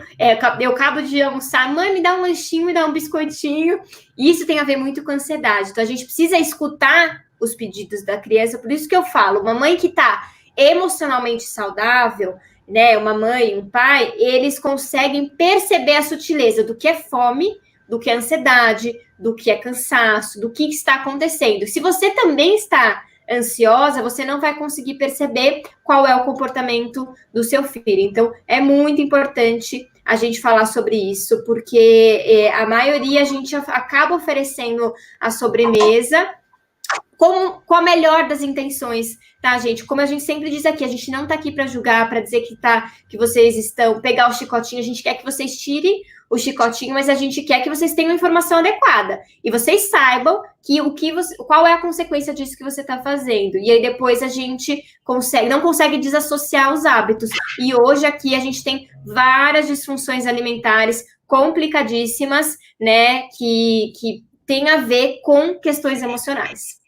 Eu acabo de almoçar, mãe, me dá um lanchinho, me dá um biscoitinho. E isso tem a ver muito com ansiedade. Então, a gente precisa escutar os pedidos da criança. Por isso que eu falo, uma mãe que está emocionalmente saudável, né, uma mãe, um pai, eles conseguem perceber a sutileza do que é fome, do que é ansiedade, do que é cansaço, do que está acontecendo. Se você também está ansiosa, você não vai conseguir perceber qual é o comportamento do seu filho. Então, é muito importante a gente falar sobre isso, porque a maioria a gente acaba oferecendo a sobremesa com a melhor das intenções, tá, gente? Como a gente sempre diz aqui, a gente não tá aqui para julgar, para dizer que vocês estão, pegar o chicotinho, a gente quer que vocês tirem o chicotinho, mas a gente quer que vocês tenham a informação adequada. E vocês saibam qual é a consequência disso que você está fazendo. E aí depois a gente não consegue desassociar os hábitos. E hoje aqui a gente tem várias disfunções alimentares complicadíssimas, né, que tem a ver com questões emocionais.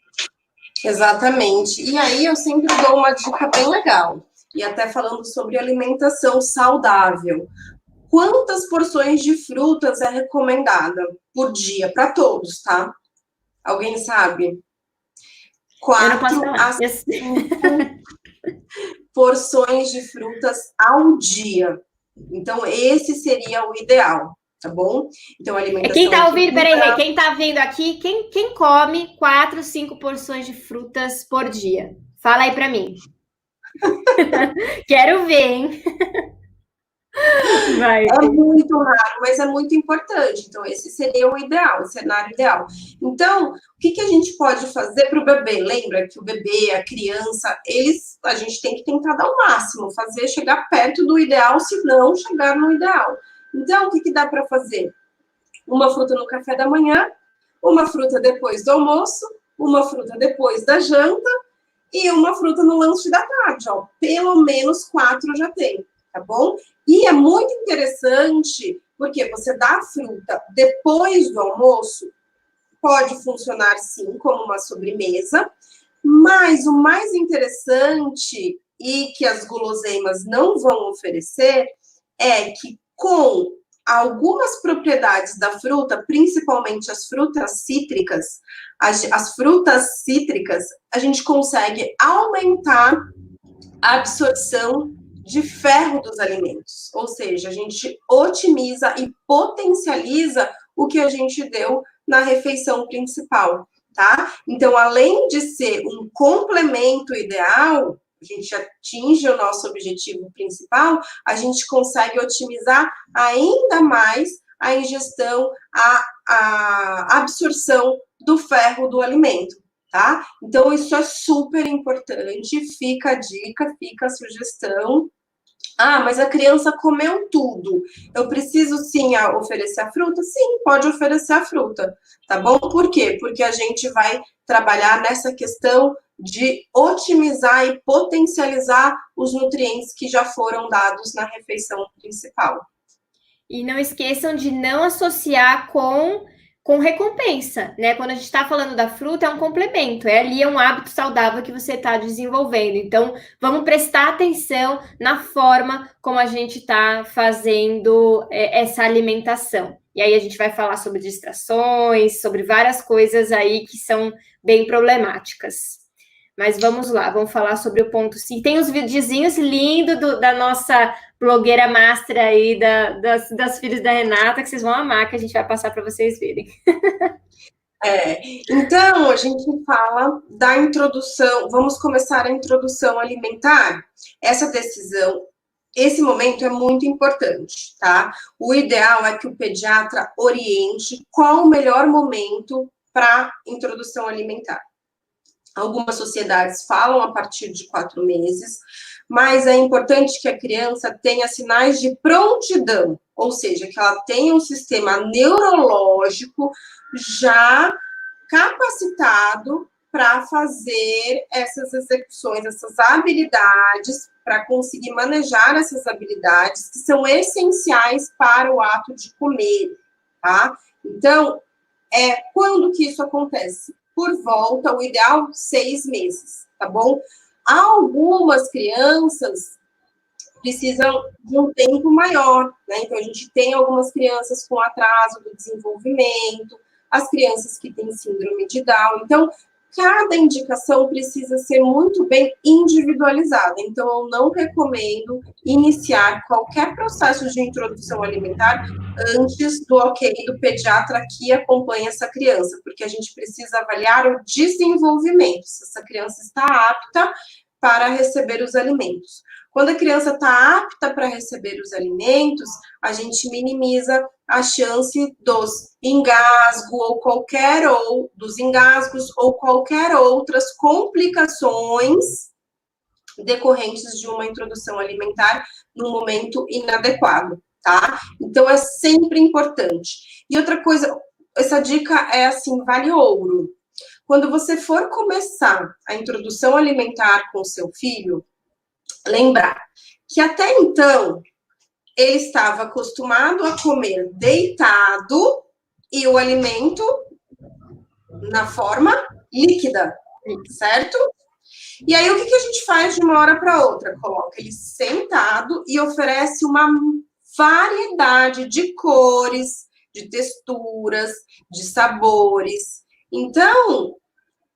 Exatamente. E aí eu sempre dou uma dica bem legal. E até falando sobre alimentação saudável. Quantas porções de frutas é recomendada por dia para todos, tá? Alguém sabe? 4 a 5 porções de frutas ao dia. Então, esse seria o ideal, tá bom? Então, alimentação... Quem tá ouvindo, peraí, quem tá vindo aqui, quem come 4, 5 porções de frutas por dia? Fala aí para mim. Quero ver, hein? Vai. É muito raro, mas é muito importante. Então, esse seria o ideal, o cenário ideal. Então, o que a gente pode fazer para o bebê? Lembra que o bebê, a criança, a gente tem que tentar dar o máximo, chegar perto do ideal, se não chegar no ideal. Então, o que dá para fazer? Uma fruta no café da manhã, uma fruta depois do almoço, uma fruta depois da janta e uma fruta no lanche da tarde, ó. Pelo menos 4 já tem, tá bom? E é muito interessante, porque você dá a fruta depois do almoço, pode funcionar sim como uma sobremesa, mas o mais interessante e que as guloseimas não vão oferecer é que com algumas propriedades da fruta, principalmente as frutas cítricas, a gente consegue aumentar a absorção de ferro dos alimentos. Ou seja, a gente otimiza e potencializa o que a gente deu na refeição principal, tá? Então, além de ser um complemento ideal, a gente atinge o nosso objetivo principal, a gente consegue otimizar ainda mais a ingestão, a absorção do ferro do alimento, tá? Então, isso é super importante, fica a dica, fica a sugestão. Ah, mas a criança comeu tudo. Eu preciso sim oferecer a fruta? Sim, pode oferecer a fruta, tá bom? Por quê? Porque a gente vai trabalhar nessa questão de otimizar e potencializar os nutrientes que já foram dados na refeição principal. E não esqueçam de não associar com recompensa, né? Quando a gente está falando da fruta, é um complemento, é um hábito saudável que você está desenvolvendo. Então, vamos prestar atenção na forma como a gente está fazendo essa alimentação. E aí a gente vai falar sobre distrações, sobre várias coisas aí que são bem problemáticas. Mas vamos lá, vamos falar sobre o ponto 5. Tem os videozinhos lindos da nossa blogueira master aí, das filhas da Renata, que vocês vão amar, que a gente vai passar para vocês verem. Então, a gente fala da introdução, vamos começar a introdução alimentar. Essa decisão, esse momento é muito importante, tá? O ideal é que o pediatra oriente qual o melhor momento para introdução alimentar. Algumas sociedades falam a partir de 4 meses, mas é importante que a criança tenha sinais de prontidão, ou seja, que ela tenha um sistema neurológico já capacitado para fazer essas execuções, essas habilidades, para conseguir manejar essas habilidades que são essenciais para o ato de comer, tá? Então, quando que isso acontece? Por volta, o ideal, 6 meses, tá bom? Algumas crianças precisam de um tempo maior, né? Então, a gente tem algumas crianças com atraso do desenvolvimento, as crianças que têm síndrome de Down. Então, cada indicação precisa ser muito bem individualizada. Então, eu não recomendo iniciar qualquer processo de introdução alimentar antes do ok do pediatra que acompanha essa criança, porque a gente precisa avaliar o desenvolvimento, se essa criança está apta para receber os alimentos. Quando a criança está apta para receber os alimentos, a gente minimiza a chance dos engasgos ou qualquer outras complicações decorrentes de uma introdução alimentar no momento inadequado, tá? Então, é sempre importante. E outra coisa, essa dica é assim, vale ouro. Quando você for começar a introdução alimentar com o seu filho, lembrar que até então ele estava acostumado a comer deitado e o alimento na forma líquida, certo? E aí, o que a gente faz de uma hora para outra? Coloca ele sentado e oferece uma variedade de cores, de texturas, de sabores. Então,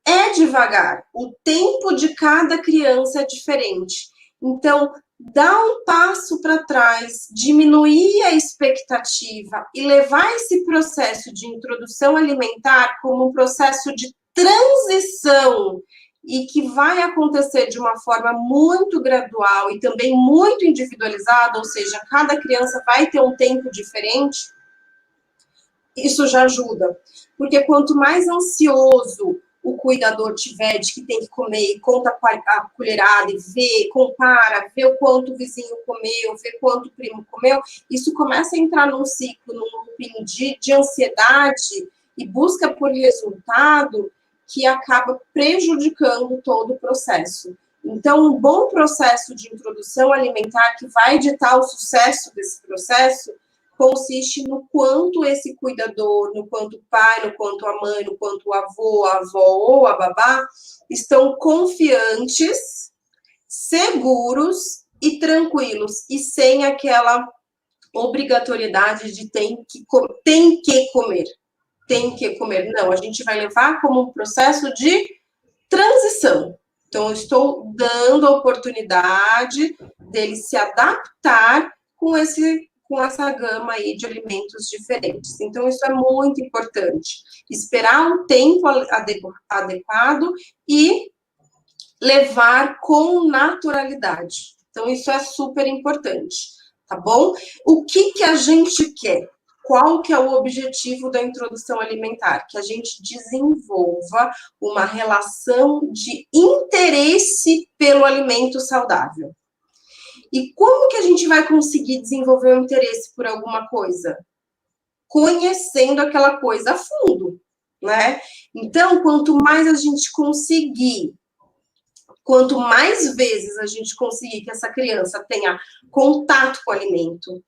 é devagar. O tempo de cada criança é diferente. Então, dá um passo para trás, diminuir a expectativa e levar esse processo de introdução alimentar como um processo de transição e que vai acontecer de uma forma muito gradual e também muito individualizada, ou seja, cada criança vai ter um tempo diferente, isso já ajuda. Porque quanto mais ansioso o cuidador tiver de que tem que comer, conta a colherada e vê, compara, vê o quanto o vizinho comeu, vê quanto o primo comeu, isso começa a entrar num ciclo, num looping de ansiedade e busca por resultado que acaba prejudicando todo o processo. Então, um bom processo de introdução alimentar que vai ditar o sucesso desse processo consiste no quanto esse cuidador, no quanto o pai, no quanto a mãe, no quanto o avô, a avó ou a babá estão confiantes, seguros e tranquilos, e sem aquela obrigatoriedade de tem que comer. Tem que comer. Não, a gente vai levar como um processo de transição. Então, eu estou dando a oportunidade dele se adaptar com essa gama aí de alimentos diferentes. Então, isso é muito importante. Esperar um tempo adequado e levar com naturalidade. Então, isso é super importante, tá bom? O que a gente quer? Qual que é o objetivo da introdução alimentar? Que a gente desenvolva uma relação de interesse pelo alimento saudável. E como que a gente vai conseguir desenvolver o interesse por alguma coisa? Conhecendo aquela coisa a fundo, né? Então, quanto mais a gente conseguir, quanto mais vezes a gente conseguir que essa criança tenha contato com o alimento,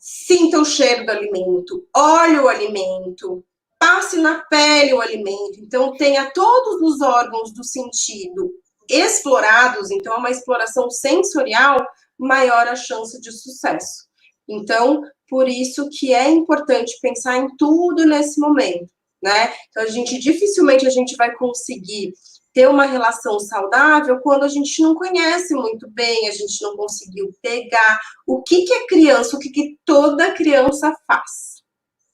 sinta o cheiro do alimento, olhe o alimento, passe na pele o alimento, então tenha todos os órgãos do sentido explorados, então é uma exploração sensorial, maior a chance de sucesso. Então, por isso que é importante pensar em tudo nesse momento, né? Então, dificilmente a gente vai conseguir ter uma relação saudável quando a gente não conhece muito bem, a gente não conseguiu pegar o que é criança, o que toda criança faz.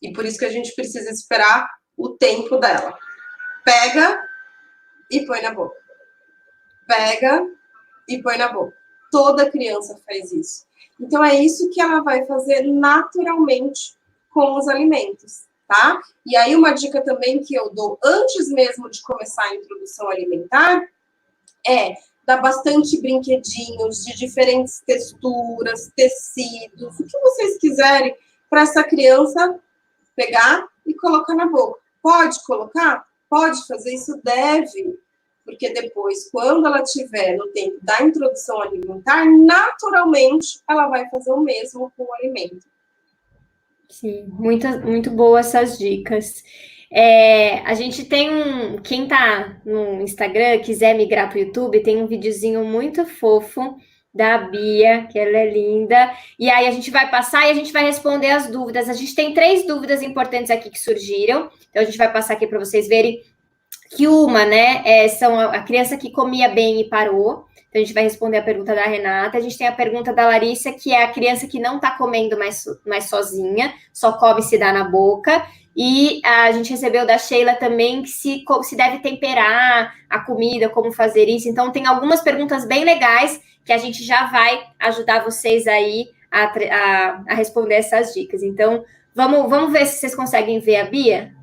E por isso que a gente precisa esperar o tempo dela. Pega e põe na boca. Pega e põe na boca. Toda criança faz isso. Então, é isso que ela vai fazer naturalmente com os alimentos, tá? E aí, uma dica também que eu dou antes mesmo de começar a introdução alimentar é dar bastante brinquedinhos de diferentes texturas, tecidos, o que vocês quiserem para essa criança pegar e colocar na boca. Pode colocar? Pode fazer isso? Deve. Porque depois, quando ela estiver no tempo da introdução alimentar, naturalmente ela vai fazer o mesmo com o alimento. Sim, muito boas essas dicas. A gente tem quem tá no Instagram, quiser migrar para o YouTube, tem um videozinho muito fofo da Bia, que ela é linda, e aí a gente vai passar e a gente vai responder as dúvidas. A gente tem 3 dúvidas importantes aqui que surgiram, então a gente vai passar aqui para vocês verem que uma, né, são a criança que comia bem e parou. Então, a gente vai responder a pergunta da Renata. A gente tem a pergunta da Larissa, que é a criança que não está comendo mais sozinha, só come e se dá na boca. E a gente recebeu da Sheila também que se deve temperar a comida, como fazer isso. Então, tem algumas perguntas bem legais que a gente já vai ajudar vocês aí a responder essas dicas. Então, vamos ver se vocês conseguem ver a Bia.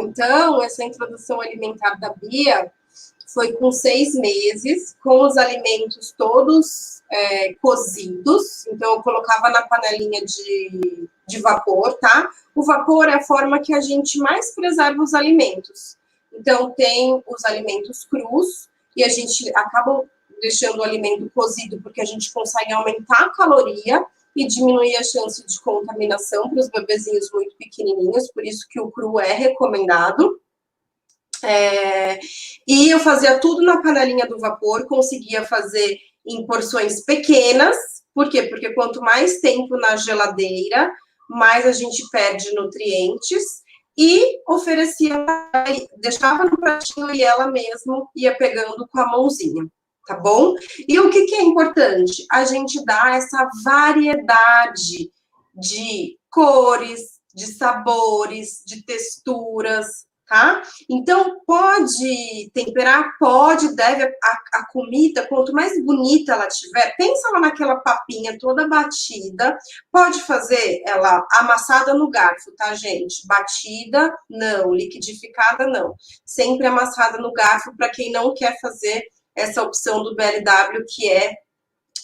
Então, essa introdução alimentar da Bia foi com 6 meses, com os alimentos todos cozidos. Então, eu colocava na panelinha de vapor, tá? O vapor é a forma que a gente mais preserva os alimentos. Então, tem os alimentos crus, e a gente acaba deixando o alimento cozido, porque a gente consegue aumentar a caloria e diminuir a chance de contaminação para os bebezinhos muito pequenininhos, por isso que o cru é recomendado. E eu fazia tudo na panelinha do vapor, conseguia fazer em porções pequenas. Por quê? Porque quanto mais tempo na geladeira, mais a gente perde nutrientes. E oferecia, deixava no pratinho e ela mesma ia pegando com a mãozinha, tá bom? E o que é importante? A gente dá essa variedade de cores, de sabores, de texturas, tá? Então, pode temperar, pode, deve, a comida, quanto mais bonita ela tiver, pensa lá naquela papinha toda batida, pode fazer ela amassada no garfo, tá, gente? Batida, não, liquidificada, não. Sempre amassada no garfo, para quem não quer fazer essa opção do BLW, que é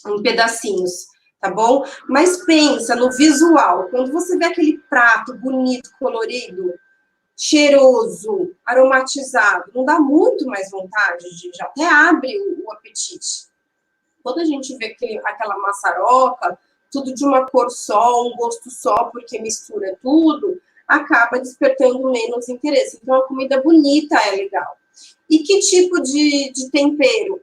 em pedacinhos, tá bom? Mas pensa no visual, quando você vê aquele prato bonito, colorido, cheiroso, aromatizado, não dá muito mais vontade de, já até abre o apetite. Quando a gente vê aquela maçaroca, tudo de uma cor só, um gosto só, porque mistura tudo, acaba despertando menos interesse. Então, a comida bonita é legal. E que tipo de tempero?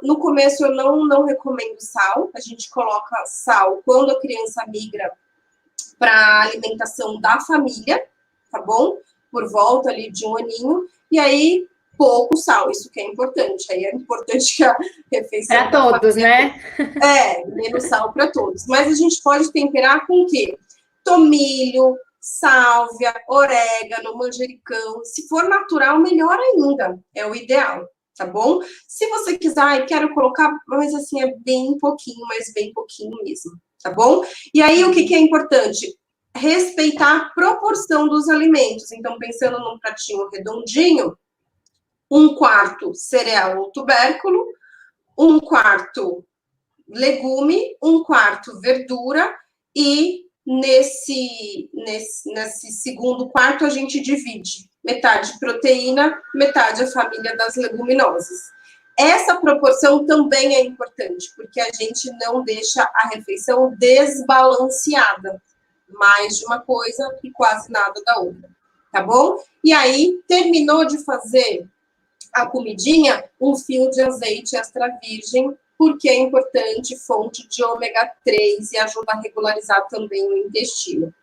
No começo, eu não recomendo sal. A gente coloca sal quando a criança migra para a alimentação da família, tá bom? Por volta ali de 1 aninho, e aí pouco sal, isso que é importante. Aí é importante que a refeição... Para todos, né? Menos sal para todos. Mas a gente pode temperar com o quê? Tomilho, sálvia, orégano, manjericão. Se for natural, melhor ainda. É o ideal, tá bom? Se você quiser, quero colocar, mas assim, é bem pouquinho, mas bem pouquinho mesmo, tá bom? E aí, o que é importante? Respeitar a proporção dos alimentos. Então, pensando num pratinho redondinho, 1/4 cereal ou tubérculo, 1/4 legume, 1/4 verdura, e nesse segundo quarto a gente divide metade proteína, metade a família das leguminosas. Essa proporção também é importante, porque a gente não deixa a refeição desbalanceada. Mais de uma coisa e quase nada da outra, tá bom? E aí, terminou de fazer a comidinha, um fio de azeite extra virgem, porque é importante, fonte de ômega 3 e ajuda a regularizar também o intestino,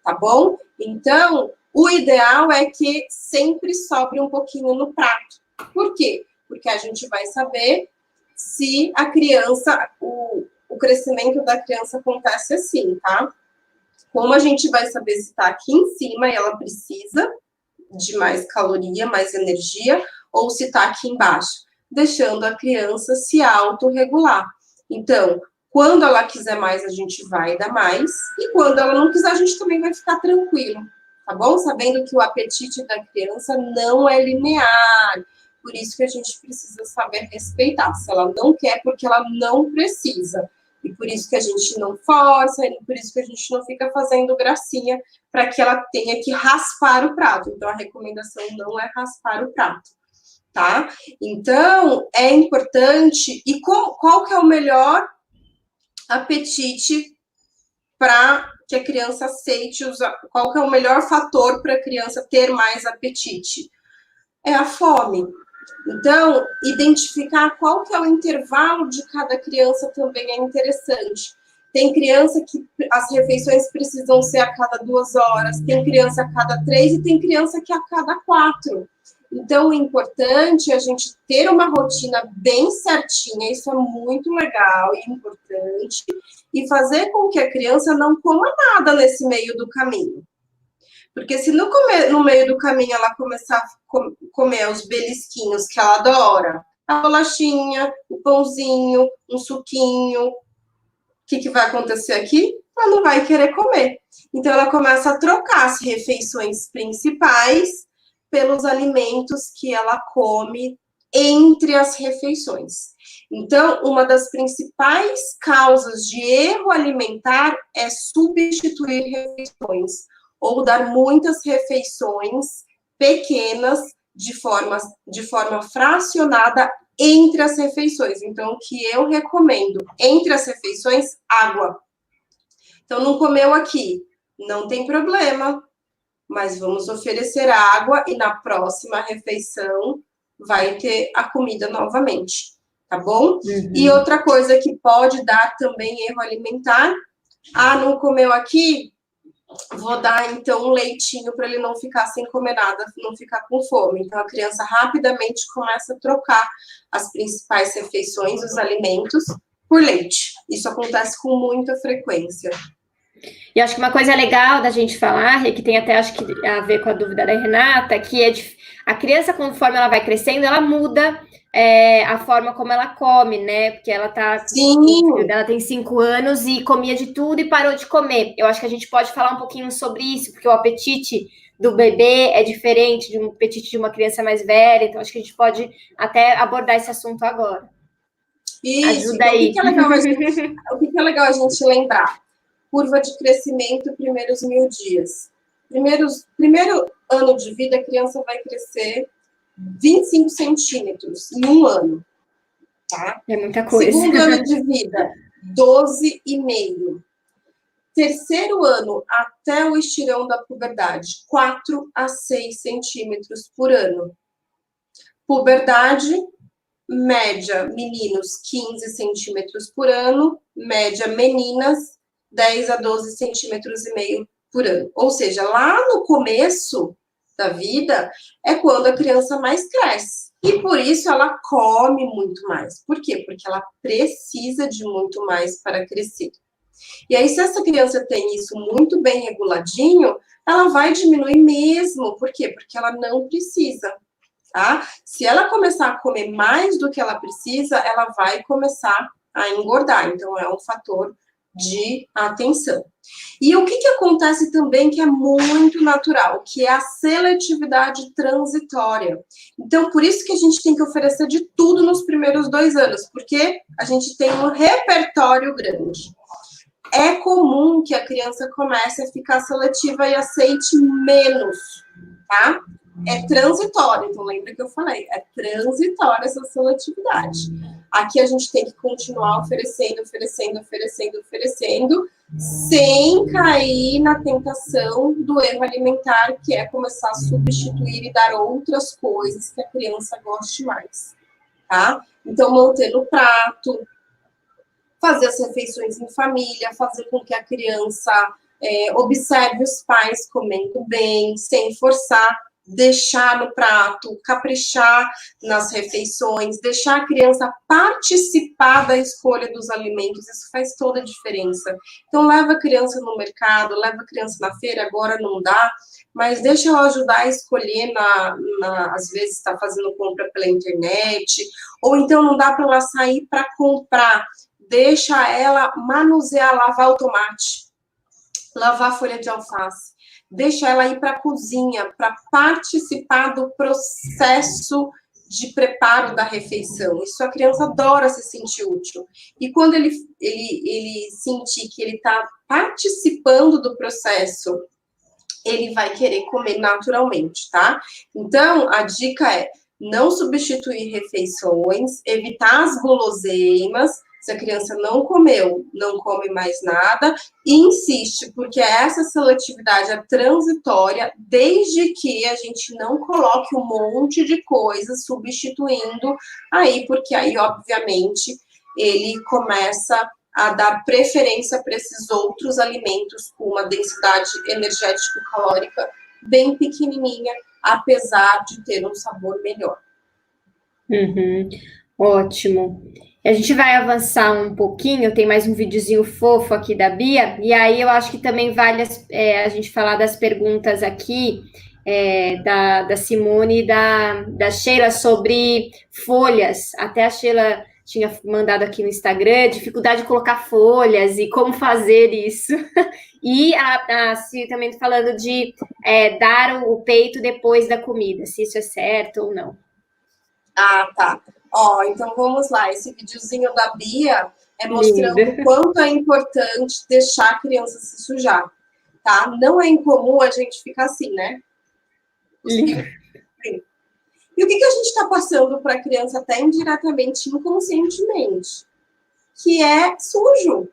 tá bom? Então, o ideal é que sempre sobre um pouquinho no prato. Por quê? Porque a gente vai saber se a criança, o crescimento da criança acontece assim, tá? Como a gente vai saber se está aqui em cima e ela precisa de mais caloria, mais energia, ou se está aqui embaixo, deixando a criança se autorregular. Então, quando ela quiser mais, a gente vai dar mais, e quando ela não quiser, a gente também vai ficar tranquilo, tá bom? Sabendo que o apetite da criança não é linear, por isso que a gente precisa saber respeitar. Se ela não quer, porque ela não precisa. E por isso que a gente não força, e por isso que a gente não fica fazendo gracinha para que ela tenha que raspar o prato. Então, a recomendação não é raspar o prato, tá? Então, é importante... E qual que é o melhor apetite para que a criança aceite usar? Qual que é o melhor fator para a criança ter mais apetite? É a fome. Então, identificar qual que é o intervalo de cada criança também é interessante. Tem criança que as refeições precisam ser a cada 2 horas, tem criança a cada 3 e tem criança que a cada 4. Então, o importante é a gente ter uma rotina bem certinha, isso é muito legal e importante, e fazer com que a criança não coma nada nesse meio do caminho. Porque se no meio do caminho ela começar a comer os belisquinhos que ela adora, a bolachinha, o pãozinho, um suquinho, o que vai acontecer aqui? Ela não vai querer comer. Então, ela começa a trocar as refeições principais pelos alimentos que ela come entre as refeições. Então, uma das principais causas de erro alimentar é substituir refeições, ou dar muitas refeições pequenas de forma fracionada entre as refeições. Então, o que eu recomendo entre as refeições, água. Então, não comeu aqui, não tem problema, mas vamos oferecer água e na próxima refeição vai ter a comida novamente, tá bom? Uhum. E outra coisa que pode dar também erro alimentar, não comeu aqui? Vou dar, então, um leitinho para ele não ficar sem comer nada, não ficar com fome. Então, a criança rapidamente começa a trocar as principais refeições, os alimentos, por leite. Isso acontece com muita frequência. E acho que uma coisa legal da gente falar, e que tem até acho que a ver com a dúvida da Renata, que é a criança, conforme ela vai crescendo, ela muda a forma como ela come, né? Porque ela tá. O filho Sim, dela tem 5 anos e comia de tudo e parou de comer. Eu acho que a gente pode falar um pouquinho sobre isso, porque o apetite do bebê é diferente de um apetite de uma criança mais velha, então acho que a gente pode até abordar esse assunto agora. isso. Ajuda Então, aí. o que que é legal a gente lembrar? Curva de crescimento, primeiros 1.000 dias. Primeiro ano de vida, a criança vai crescer 25 centímetros em um ano, tá? É muita coisa. Segundo ano de vida, 12,5. Terceiro ano, até o estirão da puberdade, 4 a 6 centímetros por ano. Puberdade, média meninos 15 centímetros por ano, média meninas 10 a 12 centímetros e meio por ano. Ou seja, lá no começo da vida é quando a criança mais cresce. E por isso ela come muito mais. Por quê? Porque ela precisa de muito mais para crescer. E aí, se essa criança tem isso muito bem reguladinho, ela vai diminuir mesmo. Por quê? Porque ela não precisa. Tá? Se ela começar a comer mais do que ela precisa, ela vai começar a engordar. Então, é um fator de atenção. E o que acontece também que é muito natural, que é a seletividade transitória. Então, por isso que a gente tem que oferecer de tudo nos primeiros 2 anos, porque a gente tem um repertório grande. É comum que a criança comece a ficar seletiva e aceite menos, tá? É transitório, então lembra que eu falei, é transitória essa seletividade. Aqui a gente tem que continuar oferecendo, sem cair na tentação do erro alimentar, que é começar a substituir e dar outras coisas que a criança goste mais, tá? Então, manter no prato, fazer as refeições em família, fazer com que a criança observe os pais comendo bem, sem forçar, deixar no prato, caprichar nas refeições, deixar a criança participar da escolha dos alimentos, isso faz toda a diferença. Então, leva a criança no mercado, leva a criança na feira, agora não dá, mas deixa ela ajudar a escolher, às vezes está fazendo compra pela internet, ou então não dá para ela sair para comprar, deixa ela manusear, lavar o tomate, lavar a folha de alface, deixa ela ir para a cozinha, para participar do processo de preparo da refeição. Isso a criança adora se sentir útil. E quando ele sentir que ele está participando do processo, ele vai querer comer naturalmente, tá? Então, a dica é não substituir refeições, evitar as guloseimas. Se a criança não comeu, não come mais nada, e insiste, porque essa seletividade é transitória, desde que a gente não coloque um monte de coisas substituindo aí, porque aí, obviamente, ele começa a dar preferência para esses outros alimentos com uma densidade energético-calórica bem pequenininha, apesar de ter um sabor melhor. Uhum, ótimo. A gente vai avançar um pouquinho, tem mais um videozinho fofo aqui da Bia, e aí eu acho que também vale a gente falar das perguntas aqui, da Simone e da Sheila sobre folhas. Até a Sheila tinha mandado aqui no Instagram, dificuldade de colocar folhas e como fazer isso. E a Sil também falando de dar o peito depois da comida, se isso é certo ou não. Ah, tá. Ó, então vamos lá. Esse videozinho da Bia é mostrando Lindo. o quanto é importante deixar a criança se sujar, tá? Não é incomum a gente ficar assim, né? Lindo. E o que a gente está passando para a criança até indiretamente, inconscientemente? Que é sujo,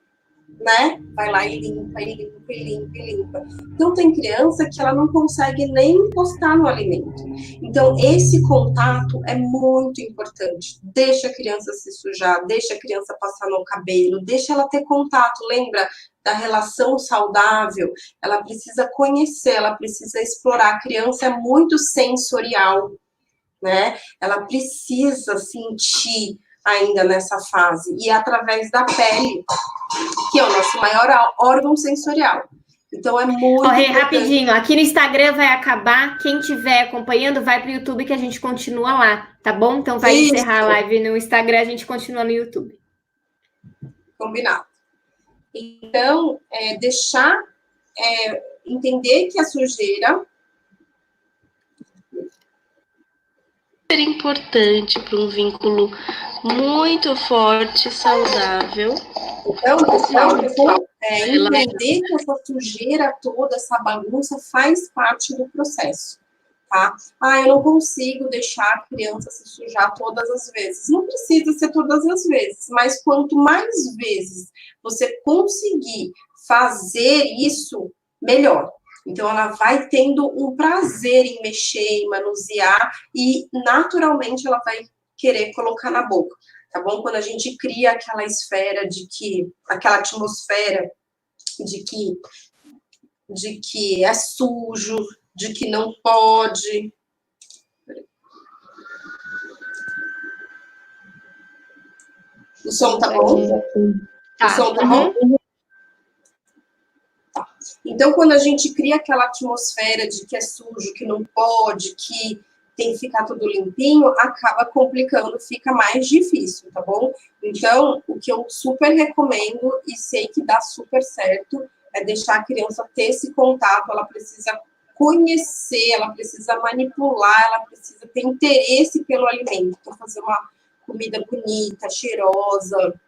né? Vai lá e limpa, e limpa, e limpa, e limpa. Então, tem criança que ela não consegue nem encostar no alimento. Então, esse contato é muito importante. Deixa a criança se sujar, deixa a criança passar no cabelo, deixa ela ter contato. Lembra da relação saudável? Ela precisa conhecer, ela precisa explorar. A criança é muito sensorial, né? Ela precisa sentir ainda nessa fase, e através da pele, que é o nosso maior órgão sensorial. Então, é muito importante. Rapidinho, aqui no Instagram vai acabar, quem estiver acompanhando vai para o YouTube que a gente continua lá, tá bom? Então vai encerrar a live no Instagram, a gente continua no YouTube. Combinado. Então, entender que a sujeira super importante para um vínculo muito forte, saudável. Então, pessoal, entender que essa sujeira toda, essa bagunça faz parte do processo, tá? Eu não consigo deixar a criança se sujar todas as vezes. Não precisa ser todas as vezes, mas quanto mais vezes você conseguir fazer isso, melhor. Então, ela vai tendo um prazer em mexer, em manusear, e naturalmente ela vai querer colocar na boca, tá bom? Quando a gente cria aquela esfera aquela atmosfera de que é sujo, de que não pode. O som tá bom? O som tá bom? Então, quando a gente cria aquela atmosfera de que é sujo, que não pode, que tem que ficar tudo limpinho, acaba complicando, fica mais difícil, tá bom? Então, o que eu super recomendo e sei que dá super certo é deixar a criança ter esse contato, ela precisa conhecer, ela precisa manipular, ela precisa ter interesse pelo alimento, para fazer uma comida bonita, cheirosa.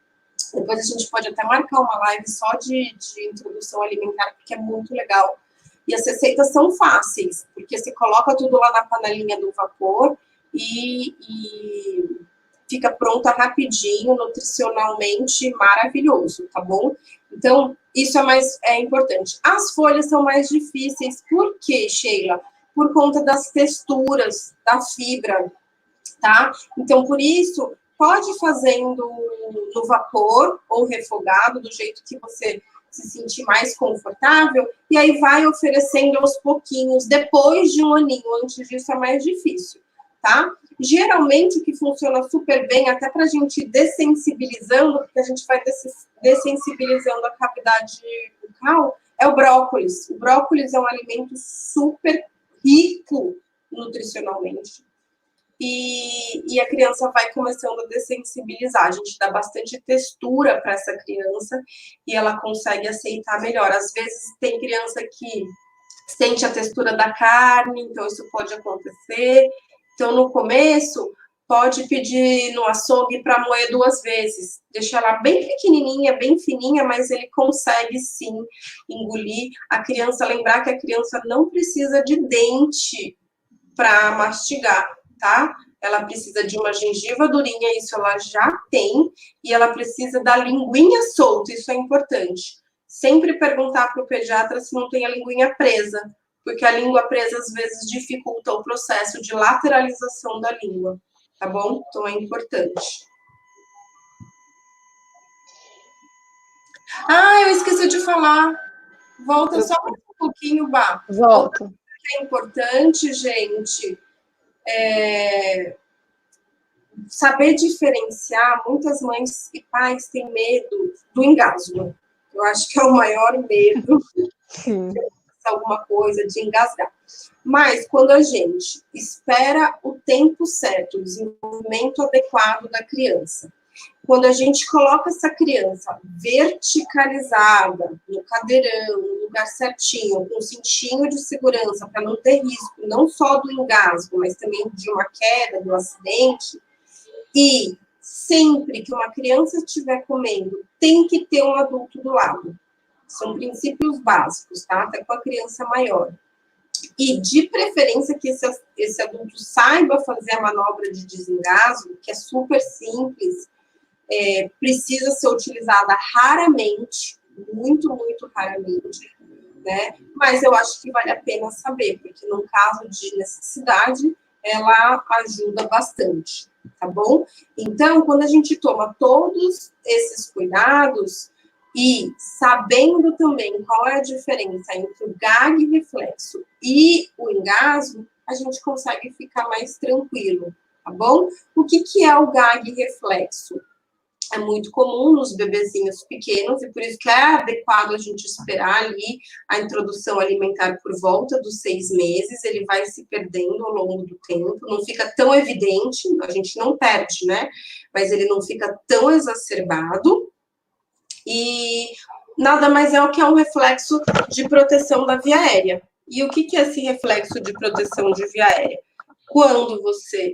Depois a gente pode até marcar uma live só de introdução alimentar, porque é muito legal. E as receitas são fáceis, porque você coloca tudo lá na panelinha do vapor e fica pronta rapidinho, nutricionalmente maravilhoso, tá bom? Então, isso é importante. As folhas são mais difíceis, por quê, Sheila? Por conta das texturas, da fibra, tá? Então, por isso, pode ir fazendo no vapor ou refogado, do jeito que você se sentir mais confortável, e aí vai oferecendo aos pouquinhos, depois de um aninho. Antes disso é mais difícil, tá? Geralmente, o que funciona super bem, até pra gente ir dessensibilizando, porque a gente vai dessensibilizando a cavidade bucal, é o brócolis. O brócolis é um alimento super rico nutricionalmente. E a criança vai começando a dessensibilizar. A gente dá bastante textura para essa criança e ela consegue aceitar melhor. Às vezes tem criança que sente a textura da carne, então isso pode acontecer. Então, no começo, pode pedir no açougue para moer 2 vezes. Deixa ela bem pequenininha, bem fininha, mas ele consegue sim engolir. A criança, lembrar que a criança não precisa de dente para mastigar, tá? Ela precisa de uma gengiva durinha, isso ela já tem, e ela precisa da linguinha solta, isso é importante. Sempre perguntar para o pediatra se não tem a linguinha presa, porque a língua presa às vezes dificulta o processo de lateralização da língua, tá bom? Então é importante. Eu esqueci de falar. Volta só um pouquinho, Bá. Volto. É importante, gente, saber diferenciar. Muitas mães e pais têm medo do engasgo. Eu acho que é o maior medo de alguma coisa, de engasgar. Mas quando a gente espera o tempo certo, o desenvolvimento adequado da criança, quando a gente coloca essa criança verticalizada, no cadeirão, no lugar certinho, com um cintinho de segurança, para não ter risco, não só do engasgo, mas também de uma queda, do acidente, e sempre que uma criança estiver comendo, tem que ter um adulto do lado. São princípios básicos, tá? Até com a criança maior. E, de preferência, que esse adulto saiba fazer a manobra de desengasgo, que é super simples, precisa ser utilizada raramente, muito, muito raramente, né? Mas eu acho que vale a pena saber, porque no caso de necessidade, ela ajuda bastante, tá bom? Então, quando a gente toma todos esses cuidados e sabendo também qual é a diferença entre o gag reflexo e o engasgo, a gente consegue ficar mais tranquilo, tá bom? O que que é o gag reflexo? É muito comum nos bebezinhos pequenos e por isso que é adequado a gente esperar ali a introdução alimentar por volta dos 6 meses. Ele vai se perdendo ao longo do tempo, não fica tão evidente, a gente não perde, né? Mas ele não fica tão exacerbado e nada mais é o que é um reflexo de proteção da via aérea. E o que que é esse reflexo de proteção de via aérea? Quando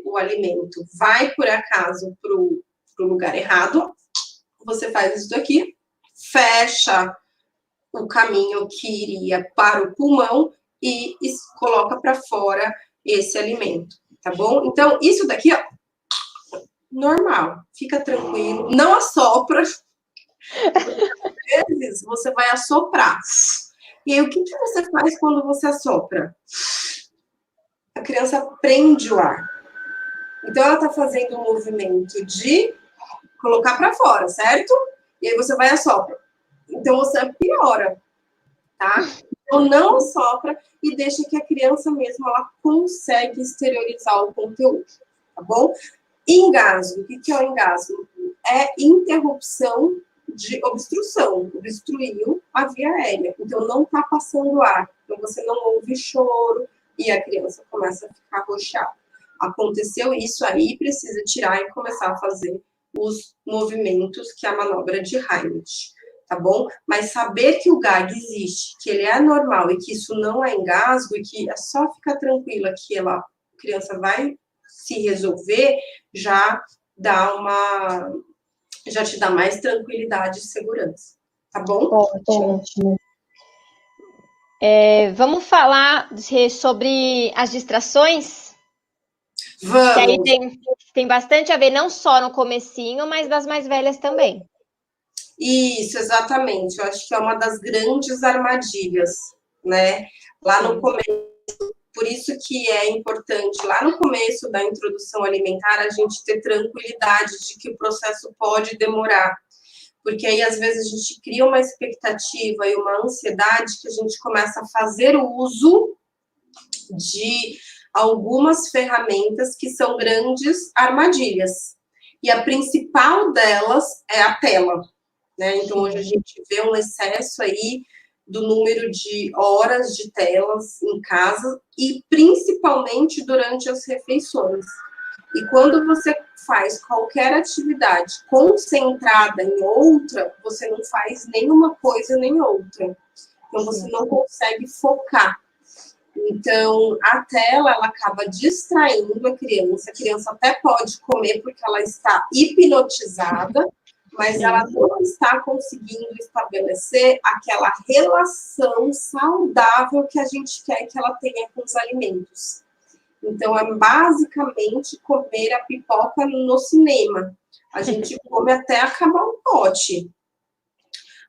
o alimento vai, por acaso, para o lugar errado, você faz isso daqui, fecha o caminho que iria para o pulmão e coloca para fora esse alimento, tá bom? Então, isso daqui, ó, normal, fica tranquilo, não assopra, às vezes você vai assoprar. E aí, o que que você faz quando você assopra? A criança prende o ar. Então, ela tá fazendo um movimento de colocar para fora, certo? E aí você vai e assopra. Então, você piora, tá? Então, não assopra e deixa que a criança mesmo, ela consegue exteriorizar o conteúdo, tá bom? Engasgo. O que é o engasgo? É interrupção de obstrução. Obstruiu a via aérea. Então, não tá passando ar. Então, você não ouve choro e a criança começa a ficar arroxada. Aconteceu isso aí, precisa tirar e começar a fazer os movimentos que é a manobra de Heimlich, tá bom? Mas saber que o gag existe, que ele é normal e que isso não é engasgo e que é só ficar tranquila que a criança vai se resolver, já te dá mais tranquilidade e segurança, tá bom? Ótimo. Vamos falar sobre as distrações? Vamos. Que aí tem bastante a ver, não só no comecinho, mas das mais velhas também. Isso, exatamente. Eu acho que é uma das grandes armadilhas, né? Lá no começo, por isso que é importante, lá no começo da introdução alimentar, a gente ter tranquilidade de que o processo pode demorar. Porque aí, às vezes, a gente cria uma expectativa e uma ansiedade que a gente começa a fazer uso de algumas ferramentas que são grandes armadilhas. E a principal delas é a tela, né? Então, hoje a gente vê um excesso aí do número de horas de telas em casa e principalmente durante as refeições. E quando você faz qualquer atividade concentrada em outra, você não faz nenhuma coisa nem outra. Então, você não consegue focar. Então, a tela, ela acaba distraindo a criança até pode comer porque ela está hipnotizada, mas ela não está conseguindo estabelecer aquela relação saudável que a gente quer que ela tenha com os alimentos. Então, é basicamente comer a pipoca no cinema. A gente come até acabar o pote,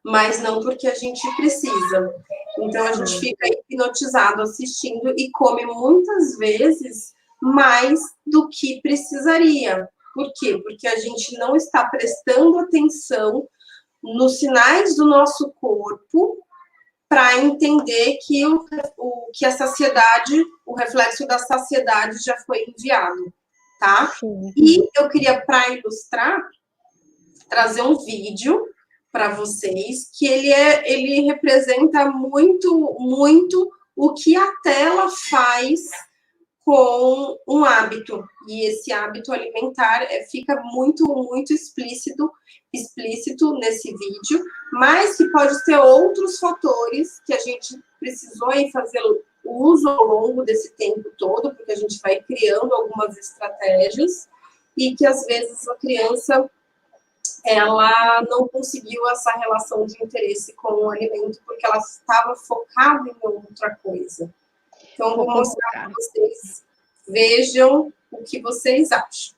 mas não porque a gente precisa. Então, a gente fica hipnotizado assistindo e come muitas vezes mais do que precisaria. Por quê? Porque a gente não está prestando atenção nos sinais do nosso corpo para entender que que a saciedade, o reflexo da saciedade já foi enviado, tá? E eu queria, para ilustrar, trazer um vídeo para vocês que ele representa muito, muito o que a tela faz com um hábito. E esse hábito alimentar fica muito, muito explícito nesse vídeo, mas que pode ter outros fatores que a gente precisou aí fazer uso ao longo desse tempo todo, porque a gente vai criando algumas estratégias e que às vezes a criança ela não conseguiu essa relação de interesse com o alimento porque ela estava focada em outra coisa. Então, vou mostrar para vocês, vejam o que vocês acham.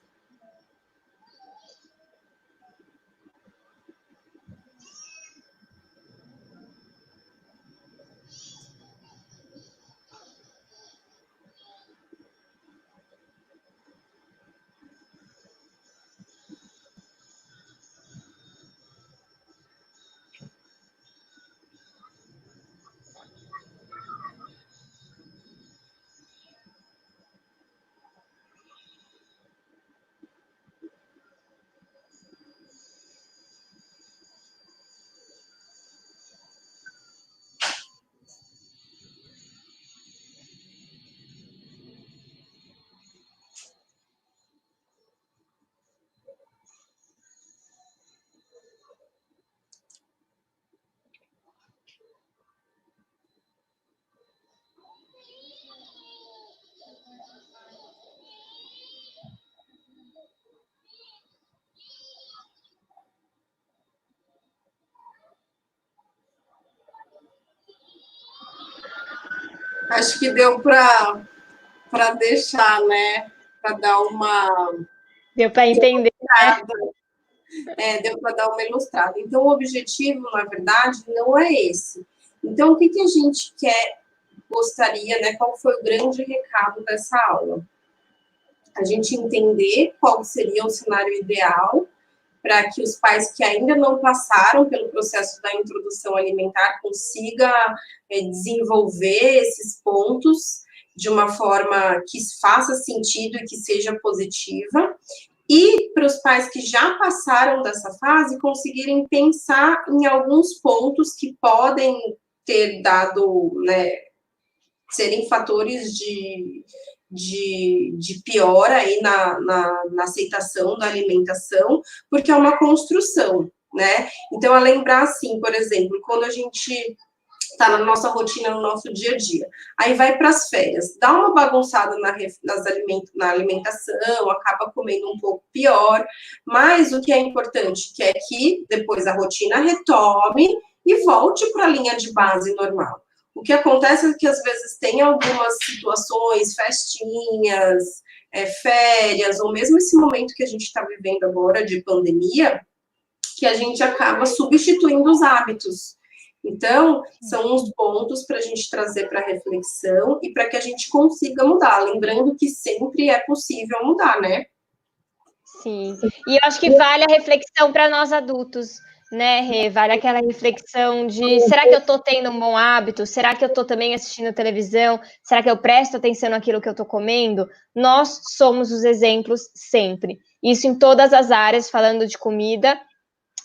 Acho que deu para deixar, né? Para dar uma. Deu para entender, né? Deu para dar uma ilustrada. Então, o objetivo, na verdade, não é esse. Então, o que a gente gostaria, né? Qual foi o grande recado dessa aula? A gente entender qual seria o cenário ideal para que os pais que ainda não passaram pelo processo da introdução alimentar consigam desenvolver esses pontos de uma forma que faça sentido e que seja positiva, e para os pais que já passaram dessa fase conseguirem pensar em alguns pontos que podem ter dado, né, serem fatores de piora aí na aceitação da alimentação, porque é uma construção, né? Então, é lembrar, assim, por exemplo, quando a gente está na nossa rotina, no nosso dia a dia, aí vai para as férias, dá uma bagunçada na alimentação, acaba comendo um pouco pior, mas o que é importante que é que depois a rotina retome e volte para a linha de base normal. O que acontece é que às vezes tem algumas situações, festinhas, férias, ou mesmo esse momento que a gente está vivendo agora de pandemia, que a gente acaba substituindo os hábitos. Então, são uns pontos para a gente trazer para reflexão e para que a gente consiga mudar. Lembrando que sempre é possível mudar, né? Sim. E eu acho que vale a reflexão para nós adultos, né, Rê? Vale aquela reflexão de será que eu estou tendo um bom hábito? Será que eu estou também assistindo televisão? Será que eu presto atenção naquilo que eu estou comendo? Nós somos os exemplos sempre. Isso em todas as áreas, falando de comida,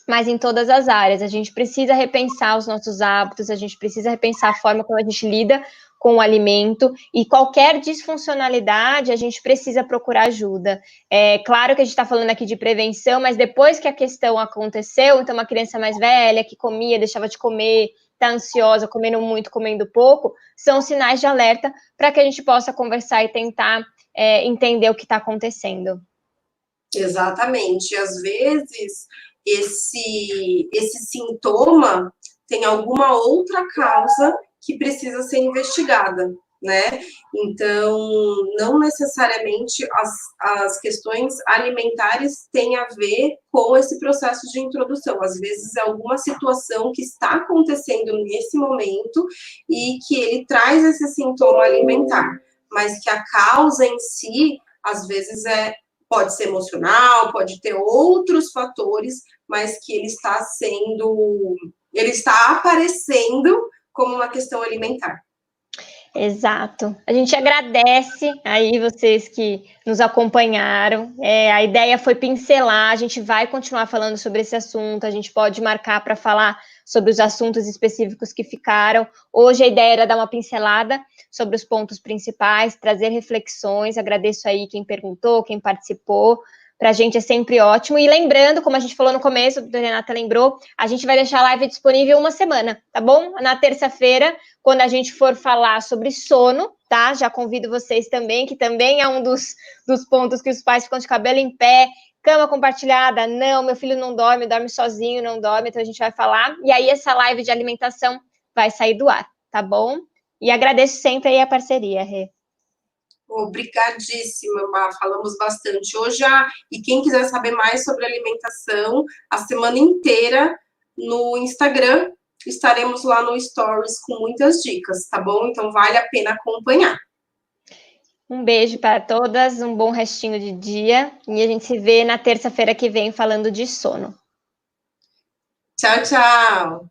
mas em todas as áreas. A gente precisa repensar os nossos hábitos, a gente precisa repensar a forma como a gente lida com o alimento, e qualquer disfuncionalidade, a gente precisa procurar ajuda. É claro que a gente está falando aqui de prevenção, mas depois que a questão aconteceu, então uma criança mais velha que comia, deixava de comer, está ansiosa, comendo muito, comendo pouco, são sinais de alerta para que a gente possa conversar e tentar entender o que está acontecendo. Exatamente. Às vezes, esse sintoma tem alguma outra causa que precisa ser investigada, né? Então, não necessariamente as questões alimentares têm a ver com esse processo de introdução. Às vezes, é alguma situação que está acontecendo nesse momento e que ele traz esse sintoma alimentar, mas que a causa em si, às vezes, pode ser emocional, pode ter outros fatores, mas que ele está aparecendo como uma questão alimentar. Exato. A gente agradece aí vocês que nos acompanharam. A ideia foi pincelar, a gente vai continuar falando sobre esse assunto, a gente pode marcar para falar sobre os assuntos específicos que ficaram. Hoje a ideia era dar uma pincelada sobre os pontos principais, trazer reflexões. Agradeço aí quem perguntou, quem participou. Para a gente é sempre ótimo. E lembrando, como a gente falou no começo, a Renata lembrou, a gente vai deixar a live disponível uma semana, tá bom? Na terça-feira, quando a gente for falar sobre sono, tá? Já convido vocês também, que também é um dos pontos que os pais ficam de cabelo em pé, cama compartilhada, não, meu filho não dorme, dorme sozinho, não dorme, então a gente vai falar. E aí essa live de alimentação vai sair do ar, tá bom? E agradeço sempre aí a parceria, Rê. Obrigadíssima, Má. Falamos bastante hoje. E quem quiser saber mais sobre alimentação, a semana inteira no Instagram, estaremos lá no Stories com muitas dicas, tá bom? Então, vale a pena acompanhar. Um beijo para todas, um bom restinho de dia, e a gente se vê na terça-feira que vem falando de sono. Tchau, tchau!